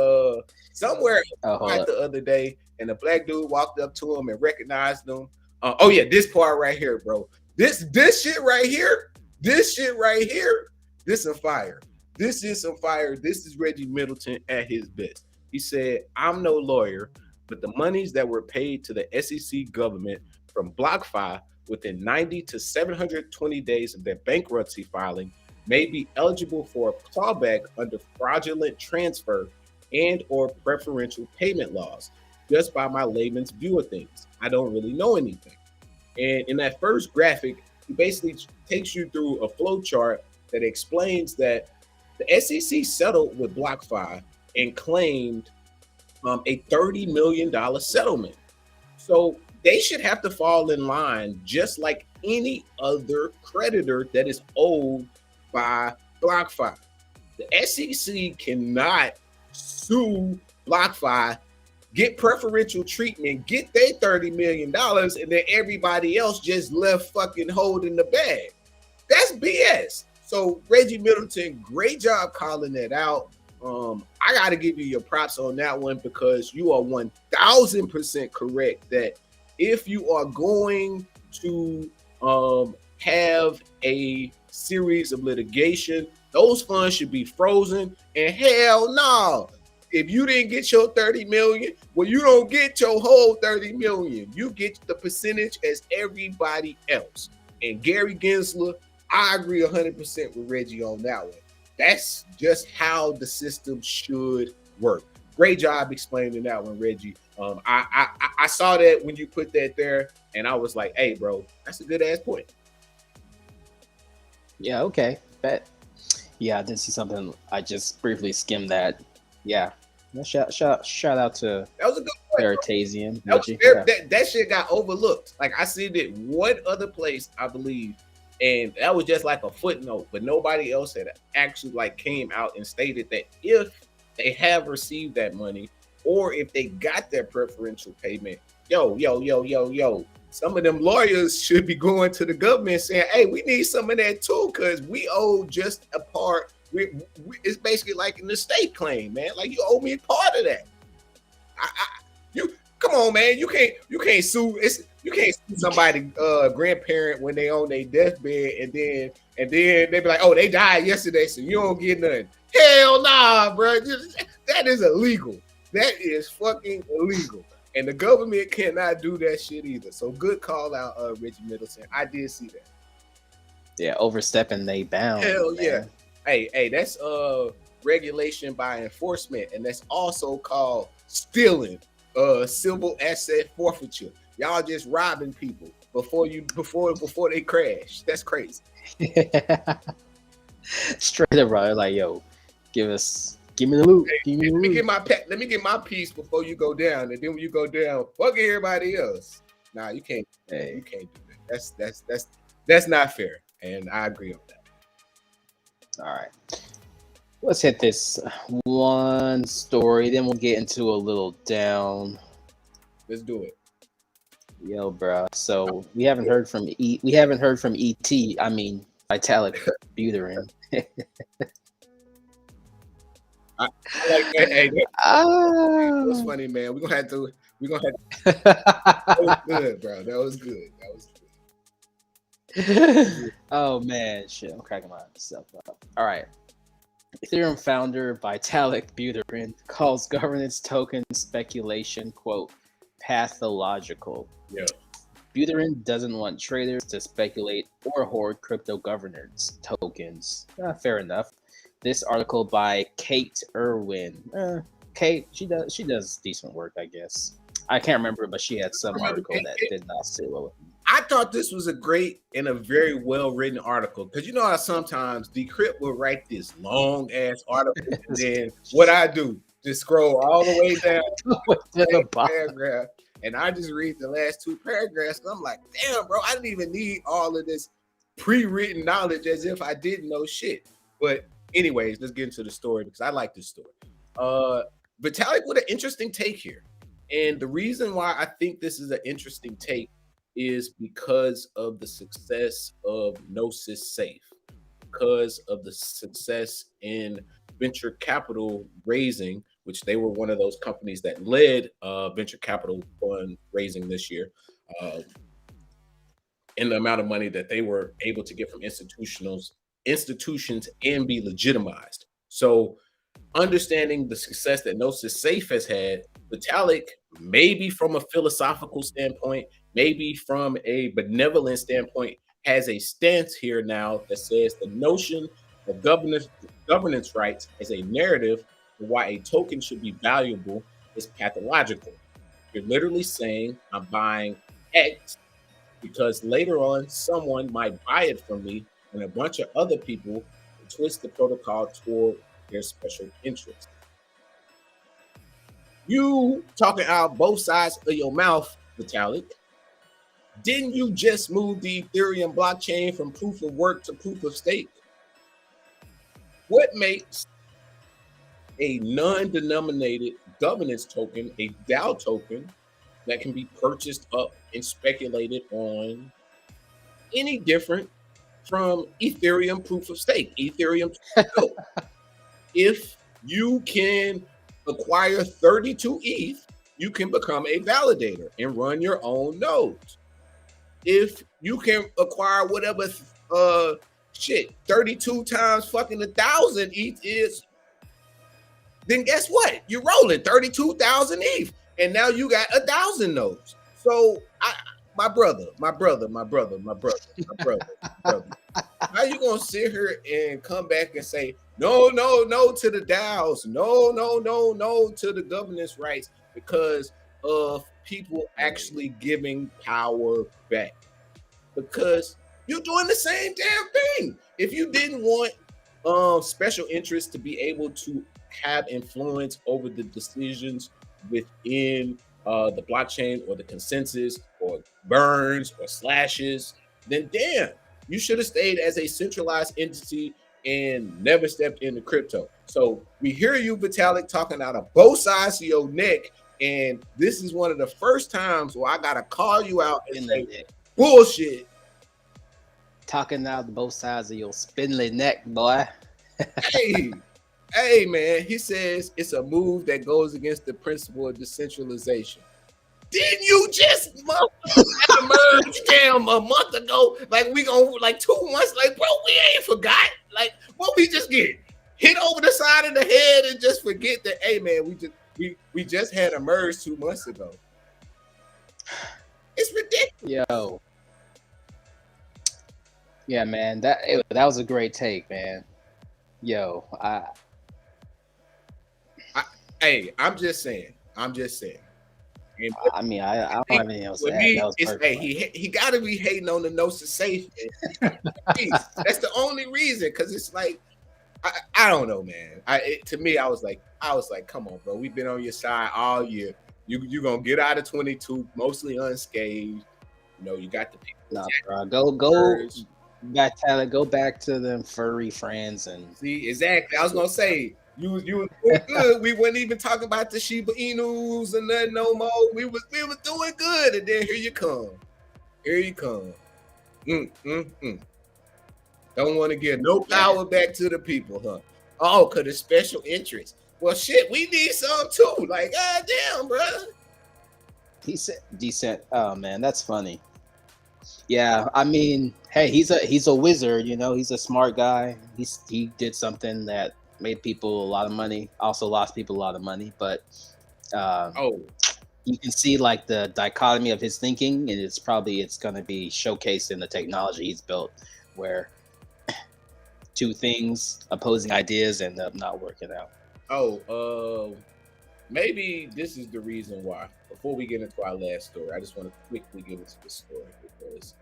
somewhere the other day, and a black dude walked up to him and recognized him. This part right here, bro. This shit right here, this some fire. This is some fire. This is Reggie Middleton at his best. He said, I'm no lawyer, but the monies that were paid to the SEC government from BlockFi within 90 to 720 days of their bankruptcy filing may be eligible for a clawback under fraudulent transfer and or preferential payment laws, just by my layman's view of things. I don't really know anything. And in that first graphic, he basically takes you through a flow chart that explains that the SEC settled with BlockFi and claimed a $30 million settlement. So they should have to fall in line just like any other creditor that is owed by BlockFi. The SEC cannot sue BlockFi, get preferential treatment, get their $30 million, and then everybody else just left fucking holding the bag. That's BS. So Reggie Middleton, great job calling that out. I got to give you your props on that one, because you are 1000% correct that if you are going to have a series of litigation, those funds should be frozen. And hell no, if you didn't get your 30 million, well, you don't get your whole 30 million. You get the percentage as everybody else. And Gary Gensler, I agree 100% with Reggie on that one. That's just how the system should work. Great job explaining that one, Reggie. I saw that when you put that there, and I was like, hey, bro, that's a good ass point. Yeah, okay. Bet. Yeah, I did see something. I just briefly skimmed that. Yeah. Shout out to that was a good point, Veritasium. That shit got overlooked. Like, I seen it one other place, I believe, and that was just like a footnote, but nobody else had actually like came out and stated that if they have received that money, or if they got their preferential payment, yo, some of them lawyers should be going to the government saying, hey, we need some of that too, because we owe just a part. It's basically like an estate claim, man. Like, you owe me a part of that. You come on, man. You can't sue. You can't sue somebody grandparent when they on their deathbed, and then they be like, oh, they died yesterday, so you don't get nothing. Hell nah, bro. That is illegal. That is fucking illegal. And the government cannot do that shit either. So good call out, Reggie Middleton. I did see that. Yeah, overstepping they bound. Hell man. Yeah. Hey, that's regulation by enforcement, and that's also called stealing, civil asset forfeiture. Y'all just robbing people before they crash. That's crazy. Straight up, bro. Like, yo, give me the loot. Hey, let me get my piece before you go down, and then when you go down, fuck everybody else. Nah, you can't. Hey. You can't do that. That's not fair, and I agree on that. All right, let's hit this one story, then we'll get into a little down. Let's do it. Yo, bro. So we haven't heard from ET. I mean, Vitalik Buterin. I like that. Hey, that was funny, man. We're gonna have to. That was good, bro. That was good. Oh man, shit! I'm cracking myself up. All right. Ethereum founder Vitalik Buterin calls governance token speculation, quote, pathological. Yeah. Buterin doesn't want traders to speculate or hoard crypto governance tokens. Fair enough. This article by Kate Irwin. Kate, she does decent work, I guess. I can't remember, but she had some article that did not sit well with me. I thought this was a great and a very well-written article, because you know how sometimes Decrypt will write this long-ass article, and then what I do, just scroll all the way down to the paragraph, and I just read the last two paragraphs, and I'm like, damn, bro, I didn't even need all of this pre-written knowledge as if I didn't know shit. But anyways, let's get into the story, because I like this story. Vitalik with an interesting take here. And the reason why I think this is an interesting take is because of the success of Gnosis Safe, because of the success in venture capital raising, which they were one of those companies that led venture capital fund raising this year, and the amount of money that they were able to get from institutions and be legitimized. So understanding the success that Gnosis Safe has had, Vitalik, maybe from a philosophical standpoint, maybe from a benevolent standpoint, has a stance here now that says the notion of governance rights as a narrative for why a token should be valuable is pathological. You're literally saying, I'm buying X because later on someone might buy it from me, and a bunch of other people twist the protocol toward their special interest. You talking out both sides of your mouth, Vitalik, Didn't you just move the Ethereum blockchain from proof of work to proof of stake? What makes a non-denominated governance token, a DAO token, that can be purchased up and speculated on any different from Ethereum proof of stake, Ethereum? If you can acquire 32 ETH, you can become a validator and run your own nodes. If you can acquire whatever 32 times fucking 1,000 ETH is, then guess what? You're rolling 32,000 ETH, and now you got 1,000 nodes. So my brother. How you gonna sit here and come back and say no to the DAOs, no to the governance rights because of people actually giving power back? Because you're doing the same damn thing. If you didn't want special interests to be able to have influence over the decisions within the blockchain or the consensus or burns or slashes, then damn, you should have stayed as a centralized entity and never stepped into crypto. So we hear you, Vitalik, talking out of both sides of your neck, and this is one of the first times where I gotta call you out and say bullshit. Talking out both sides of your spindly neck, boy. Hey, man, he says it's a move that goes against the principle of decentralization. Didn't you just emerge damn a month ago? Like we gonna like 2 months? Like, bro, we ain't forgot. Like, what we just get hit over the side of the head and just forget that? Hey, man, we just had a merge 2 months ago. It's ridiculous. Yo, yeah, man, that was a great take, man. Yo, I'm just saying. And I mean, I don't have anything else to add. Me, he got to be hating on the Gnosis safe. That's the only reason, because it's like I don't know, man. To me, I was like, come on, bro. We've been on your side all year. You gonna get out of 22 mostly unscathed. You know, you got the people. No, bro. Go back to them furry friends and see exactly. I was gonna say. You was doing good. We weren't even talking about the Shiba Inus and nothing no more. We was doing good, and then here you come. Don't want to give no power back to the people, huh? Oh, cause it's special interest. Well, shit, we need some too. Like, goddamn, bro. Decent. Oh man, that's funny. Yeah, I mean, hey, he's a wizard. You know, he's a smart guy. He did something that made people a lot of money, also lost people a lot of money, but you can see like the dichotomy of his thinking, and it's going to be showcased in the technology he's built, where two things, opposing ideas, end up not working out. Maybe this is the reason why. Before we get into our last story, I just want to quickly get into this story because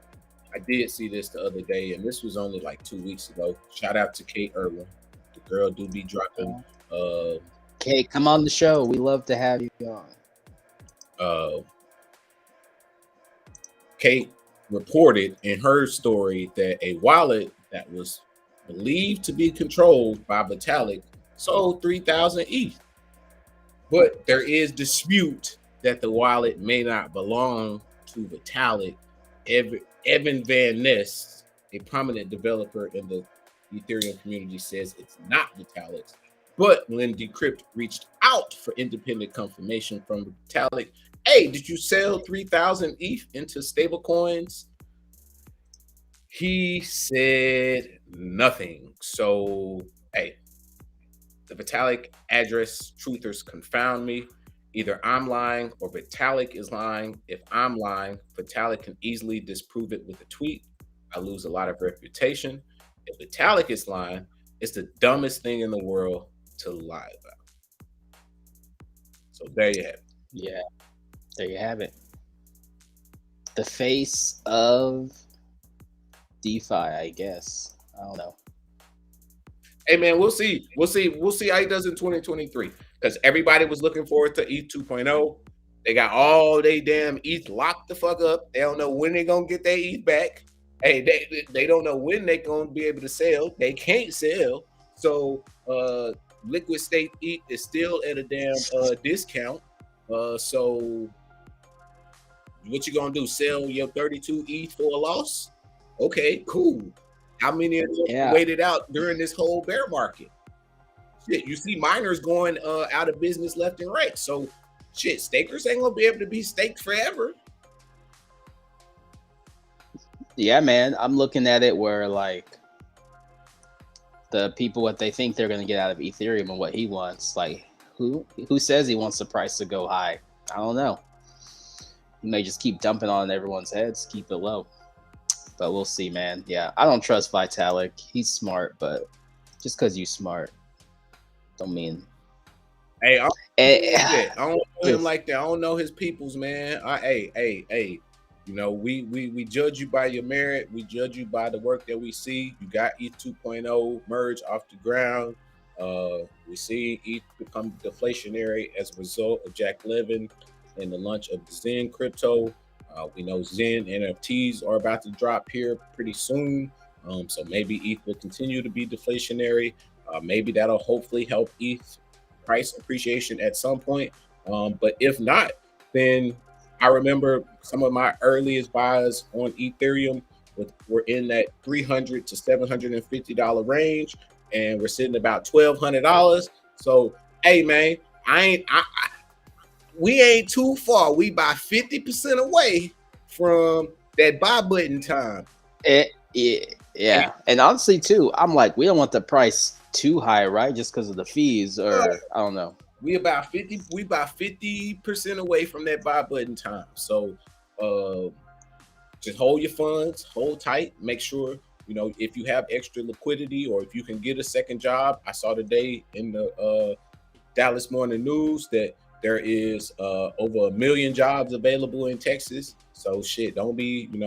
I did see this the other day, and this was only like 2 weeks ago. Shout out to Kate Irwin. The girl do be dropping. Kate, come on the show. We love to have you on. Kate reported in her story that a wallet that was believed to be controlled by Vitalik sold 3,000 ETH. But there is dispute that the wallet may not belong to Vitalik. Evan Van Ness, a prominent developer in the Ethereum community, says it's not Vitalik's. But when Decrypt reached out for independent confirmation from Vitalik, hey, did you sell 3,000 ETH into stablecoins? He said nothing. So, hey, the Vitalik address truthers confound me. Either I'm lying or Vitalik is lying. If I'm lying, Vitalik can easily disprove it with a tweet. I lose a lot of reputation. If Vitalik is lying, it's the dumbest thing in the world to lie about. So there you have it. Yeah, there you have it. The face of DeFi, I guess. I don't know. Hey man, we'll see how he does in 2023. Because everybody was looking forward to ETH 2.0. They got all they damn ETH locked the fuck up. They don't know when they're gonna get their ETH back. Hey, they don't know when they're gonna be able to sell. They can't sell. So liquid state ETH is still at a damn discount. So what you gonna do? Sell your 32 ETH for a loss? Okay, cool. How many of them waited out during this whole bear market? Shit, you see miners going out of business left and right. So shit, stakers ain't gonna be able to be staked forever. Yeah, man. I'm looking at it where like the people, what they think they're gonna get out of Ethereum and what he wants. Like who says he wants the price to go high? I don't know. He may just keep dumping on everyone's heads, keep it low. But we'll see, man. Yeah, I don't trust Vitalik. He's smart, but just because you smart don't mean. Hey, I don't know him like that. I don't know his peoples, man. Hey. You know, we judge you by your merit. We judge you by the work that we see. You got ETH 2.0 merge off the ground. We see ETH become deflationary as a result of Jack Levin and the launch of Zen crypto. We know Zen NFTs are about to drop here pretty soon. So maybe ETH will continue to be deflationary. Maybe that'll hopefully help ETH price appreciation at some point. But if not, then I remember some of my earliest buys on Ethereum were in that $300 to $750 range, and we're sitting about $1,200. So, hey man, we ain't too far. We by 50% away from that buy button time. Yeah, and honestly too, I'm like, we don't want the price too high, right? Just because of the fees, or I don't know. We about 50% away from that buy button time. So just hold your funds, hold tight, make sure, you know, if you have extra liquidity or if you can get a second job. I saw today in the Dallas Morning News that there is over 1 million jobs available in Texas. So shit, don't be be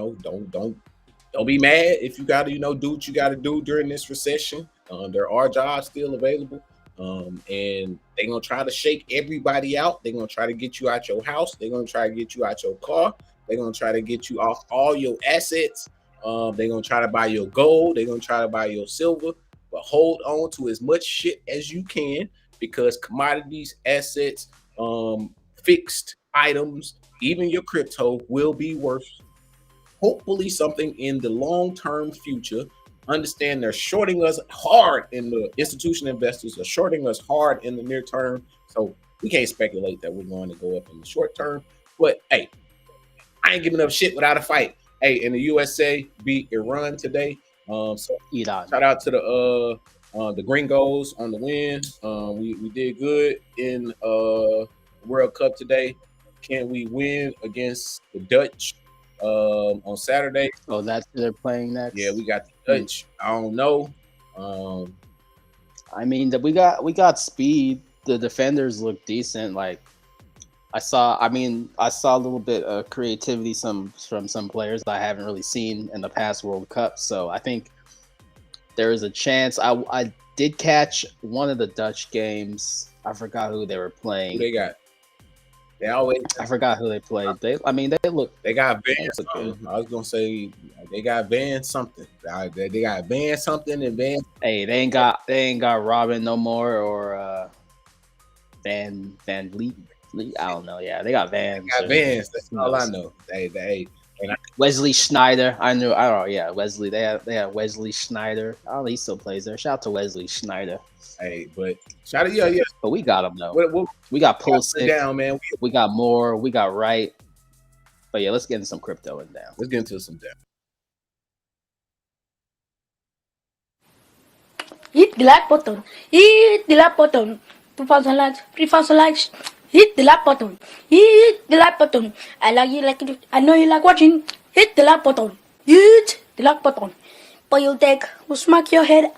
mad if you gotta, do what you gotta do during this recession. There are jobs still available. And they're gonna try to shake everybody out. They're gonna try to get you out your house. They're gonna try to get you out your car. They're gonna try to get you off all your assets. They're gonna try to buy your gold. They're gonna try to buy your silver. But hold on to as much shit as you can, because commodities, assets, fixed items, even your crypto will be worth hopefully something in the long-term future. Understand they're shorting us hard, in the institutional investors are shorting us hard in the near term. So we can't speculate that we're going to go up in the short term. But hey, I ain't giving up shit without a fight. Hey, in the USA beat Iran today. So shout out to the Gringos on the win. We did good in World Cup today. Can we win against the Dutch on Saturday? Oh, that's who they're playing next. Yeah, we got the Dutch. I don't know. I mean, we got speed. The defenders look decent. Like I saw a little bit of creativity from some players that I haven't really seen in the past World Cup. So I think there is a chance. I did catch one of the Dutch games. I forgot who they were playing. Who they got? I forgot who they played. They got Van. I was gonna say they got Van something. They got Van something and Van. Hey, they ain't got Robin no more, or Van Vliet. I don't know. Yeah, they got Vans. They got Vans. That's all I know. Wesley Schneider. I don't know. Yeah, Wesley. They had Wesley Schneider. Oh, he still plays there. Shout out to Wesley Schneider. Hey, but shout out, yeah. But we got him though. We got Pulisic down, man. We got Moore. We got Wright. But yeah, let's get into some crypto and down. Let's get into some down. Hit the like button. Hit the like button. 2,000 likes. 3,000 likes. Hit the like button. Hit the like button. I know you like watching. Hit the like button. Hit the like button. But you'll take. We'll smack your head.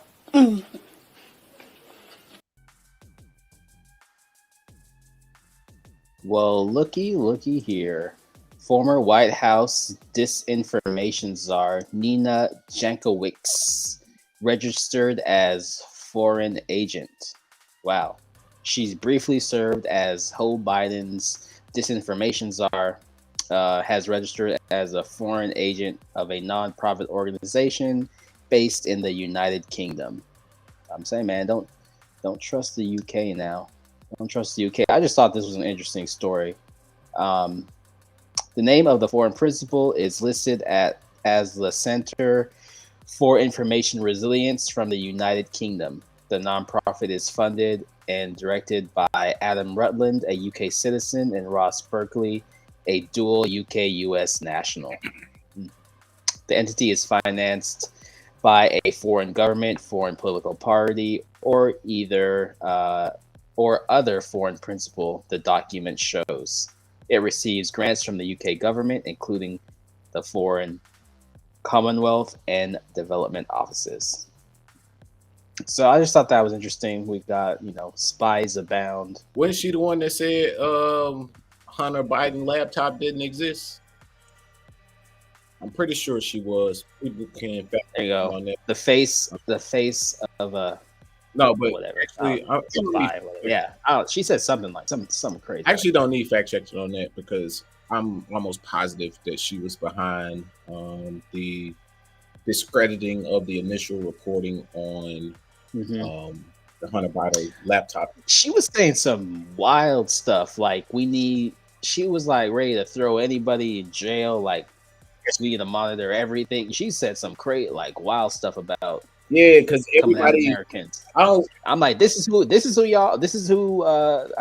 Well, looky here. Former White House disinformation czar Nina Jankowicz registered as foreign agent. Wow. She's briefly served as Joe Biden's Disinformation czar, has registered as a foreign agent of a non-profit organization based in the United Kingdom. I'm saying, man, don't trust the UK now. Don't trust the UK. I just thought this was an interesting story. Um, the name of the foreign principal is listed as the Center for Information Resilience from the United Kingdom. The nonprofit is funded and directed by Adam Rutland, a UK citizen, and Ross Berkeley, a dual UK-US national. The entity is financed by a foreign government, foreign political party, or either or other foreign principal, the document shows. It receives grants from the UK government, including the Foreign, Commonwealth, and Development offices. So I just thought that was interesting. We've got, spies abound. Wasn't she the one that said Hunter Biden laptop didn't exist? I'm pretty sure she was. People can fact There you go. on that. The face of a No, but whatever. actually, Spy, whatever. Yeah. She said something like something crazy. I actually don't need fact checking on that because I'm almost positive that she was behind the discrediting of the initial reporting on the Hunter Biden laptop. She was saying some wild stuff like she was like ready to throw anybody in jail, like we need to monitor everything. She said some crazy, like wild stuff about because everybody Americans. I'm like, this is who I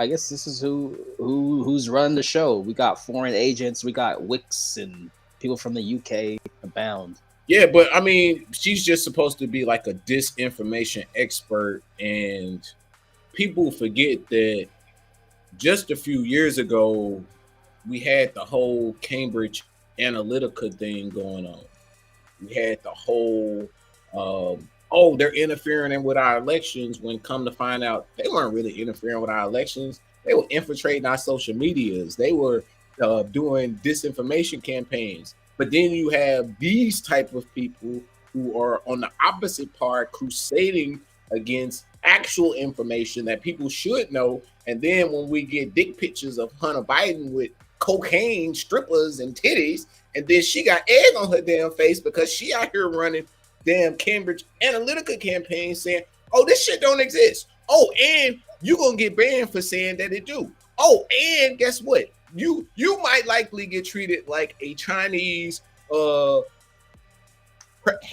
guess this is who's running the show. We got foreign agents, we got Wicks and people from the UK abound. Yeah, but I mean, she's just supposed to be like a disinformation expert, and people forget that just a few years ago, we had the whole Cambridge Analytica thing going on. We had the whole, they're interfering with our elections, when come to find out, they weren't really interfering with our elections. They were infiltrating our social medias. They were doing disinformation campaigns. But then you have these type of people who are on the opposite part, crusading against actual information that people should know. And then when we get dick pictures of Hunter Biden with cocaine, strippers, and titties, and then she got egg on her damn face because she out here running damn Cambridge Analytica campaign saying, oh, this shit don't exist. Oh, and you're going to get banned for saying that it do. Oh, and guess what? You might likely get treated like a Chinese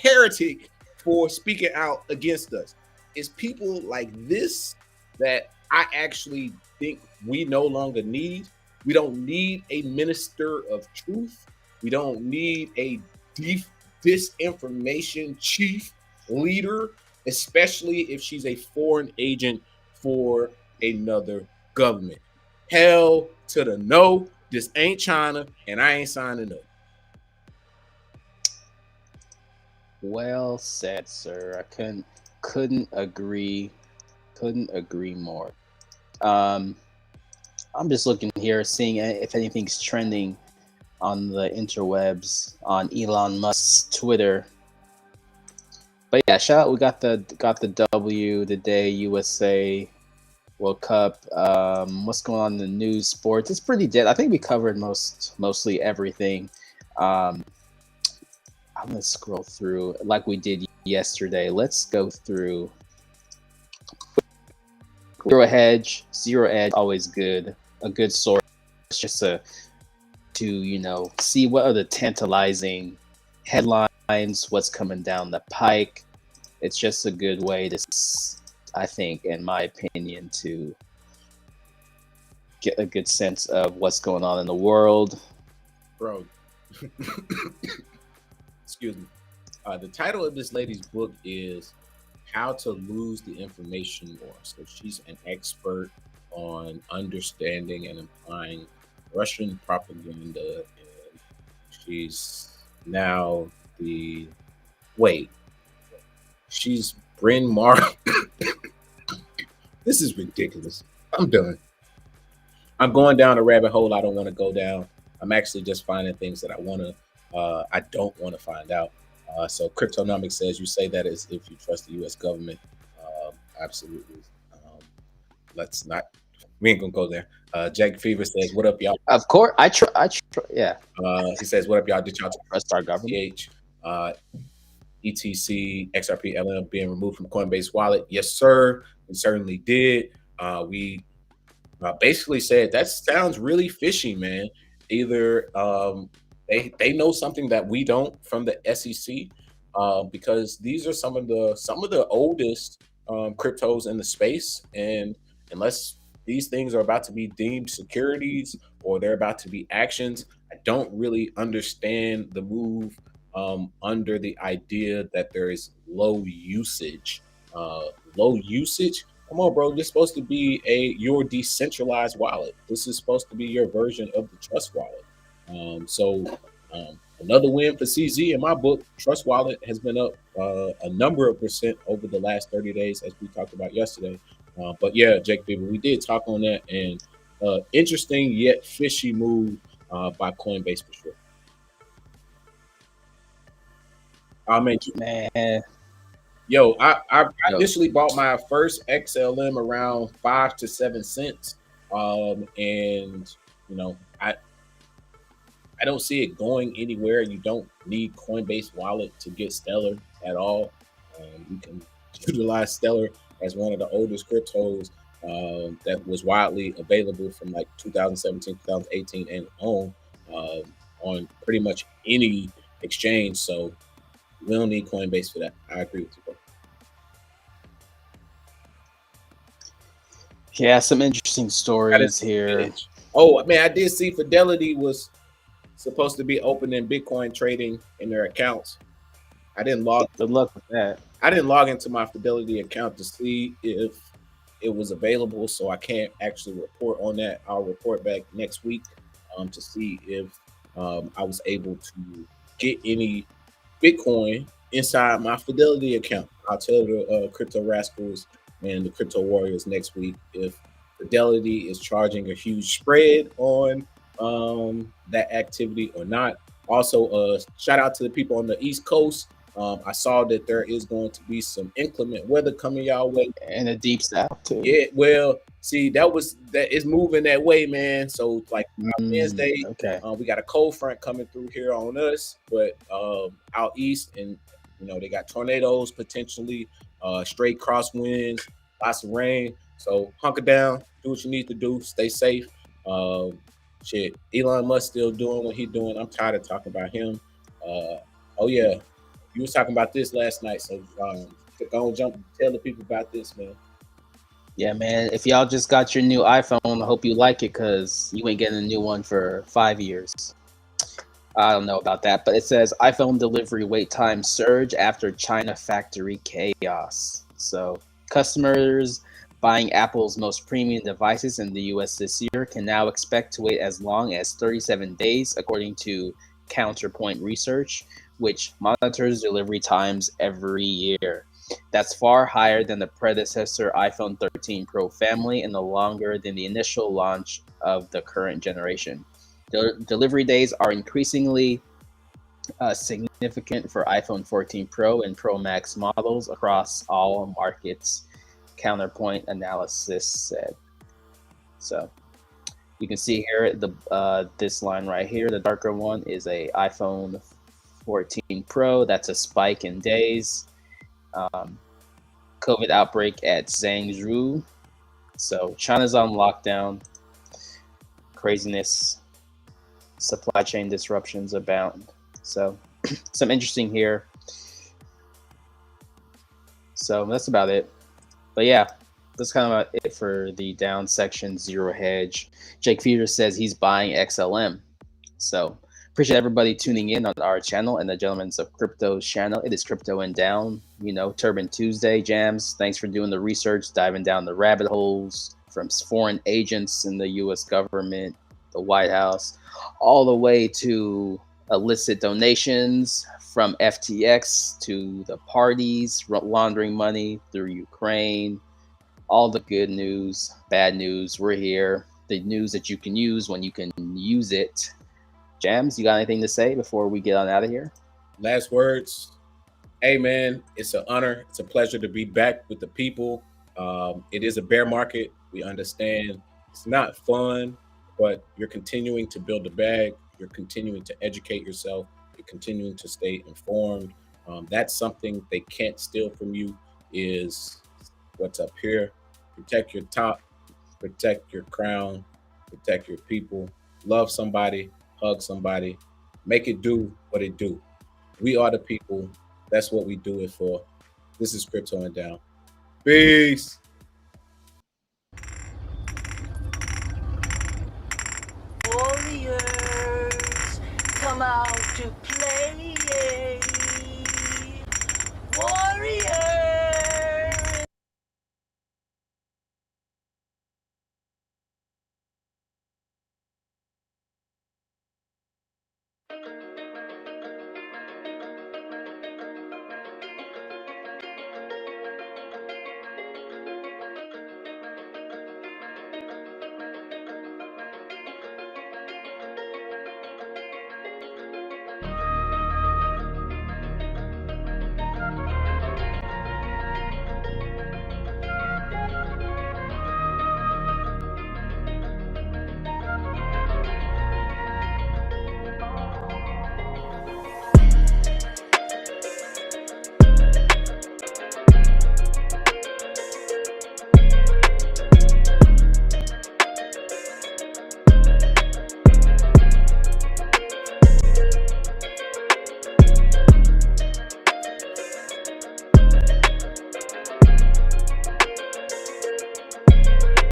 heretic for speaking out against us. It's people like this that I actually think we no longer need. We don't need a minister of truth. We don't need a disinformation chief leader, especially if she's a foreign agent for another government. Hell to the no. This ain't China, and I ain't signing up. Well said, sir. I couldn't agree more. I'm just looking here, seeing if anything's trending on the interwebs on Elon Musk's Twitter. But yeah, shout out, we got the W today, USA World Cup. What's going on in the news, sports? It's pretty dead. I think we covered mostly everything. I'm gonna scroll through like we did yesterday. Let's go through. Zero Edge, always good. A good source just to see what are the tantalizing headlines, what's coming down the pike. It's just a good way to, I think, in my opinion, to get a good sense of what's going on in the world. Bro, excuse me. The title of this lady's book is How to Lose the Information War. So she's an expert on understanding and applying Russian propaganda. And she's now she's Bryn Mawr. This is ridiculous. I'm done. I'm going down a rabbit hole I don't want to go down. I'm actually just finding things that I don't want to find out. So Cryptonomics says you say that as if you trust the U.S. government. Absolutely. Let's not We ain't gonna go there. Jack Fever says, "What up, y'all?" Of course, yeah. He says, "What up, y'all? Did y'all Trust our government. TH, ETC, XRP, LM being removed from Coinbase wallet?" Yes, sir. We certainly did. We basically said that sounds really fishy, man. Either they know something that we don't from the SEC, because these are some of the oldest cryptos in the space, and unless these things are about to be deemed securities or they're about to be actions, I don't really understand the move under the idea that there is low usage. Low usage. Come on, bro. This is supposed to be your decentralized wallet. This is supposed to be your version of the Trust Wallet. Another win for CZ in my book. Trust Wallet has been up a number of percent over the last 30 days, as we talked about yesterday. But yeah, Jake Bieber, we did talk on that, and interesting yet fishy move by Coinbase for sure. I mean, Man, yo, I initially bought my first XLM around 5 to 7 cents, and you know, I don't see it going anywhere. You don't need Coinbase Wallet to get Stellar at all. You can utilize Stellar as one of the oldest cryptos that was widely available from like 2017, 2018, and on pretty much any exchange. So we don't need Coinbase for that. I agree with you, bro. yeah, some interesting stories here. Oh man, I did see Fidelity was supposed to be opening Bitcoin trading in their accounts. I didn't log. Good luck with that. I didn't log into my Fidelity account to see if it was available, so I can't actually report on that. I'll report back next week to see if I was able to get any Bitcoin inside my Fidelity account. I'll tell the Crypto Rascals and the Crypto Warriors next week if Fidelity is charging a huge spread on that activity or not. Also, shout out to the people on the East Coast. I saw that there is going to be some inclement weather coming y'all way. And a deep south too. Yeah, well, see, that is moving that way, man. So like Wednesday, okay. We got a cold front coming through here on us, but out east, and they got tornadoes potentially, straight crosswinds, lots of rain. So hunker down, do what you need to do, stay safe. Shit, Elon Musk still doing what he's doing. I'm tired of talking about him. Oh yeah, you was talking about this last night, so go and jump, tell the people about this, man. Yeah, man. If y'all just got your new iPhone, I hope you like it, because you ain't getting a new one for 5 years. I don't know about that, but it says iPhone delivery wait time surge after China factory chaos. So customers buying Apple's most premium devices in the US this year can now expect to wait as long as 37 days, according to Counterpoint Research, which monitors delivery times every year. That's far higher than the predecessor iPhone 13 Pro family and longer than the initial launch of the current generation. Delivery days are increasingly significant for iPhone 14 Pro and Pro Max models across all markets, Counterpoint analysis said. So you can see here this line right here, the darker one is a iPhone 14 Pro. That's a spike in days. COVID outbreak at Zhangzhou. So China's on lockdown. Craziness. Supply chain disruptions abound. So some interesting here. So that's about it. But yeah, that's kind of it for the down section, zero hedge. Jake Feeder says he's buying XLM. So appreciate everybody tuning in on our channel and the Gentlemen's of Crypto's channel. It is Crypto and Down, Turban Tuesday. Jams, thanks for doing the research, diving down the rabbit holes from foreign agents in the U.S. government, the White House, all the way to illicit donations from FTX to the parties laundering money through Ukraine. All the good news, bad news, we're here. The news that you can use when you can use it. Jams, you got anything to say before we get on out of here? Last words. Hey, man, it's an honor. It's a pleasure to be back with the people. It is a bear market. We understand It's not fun, but you're continuing to build a bag. You're continuing to educate yourself. You're continuing to stay informed. That's something they can't steal from you, is what's up here. Protect your top, protect your crown, protect your people. Love somebody, hug somebody, make it do what it do. We are the people. That's what we do it for. This is Crypto and Down. Peace. Warriors, come out to play.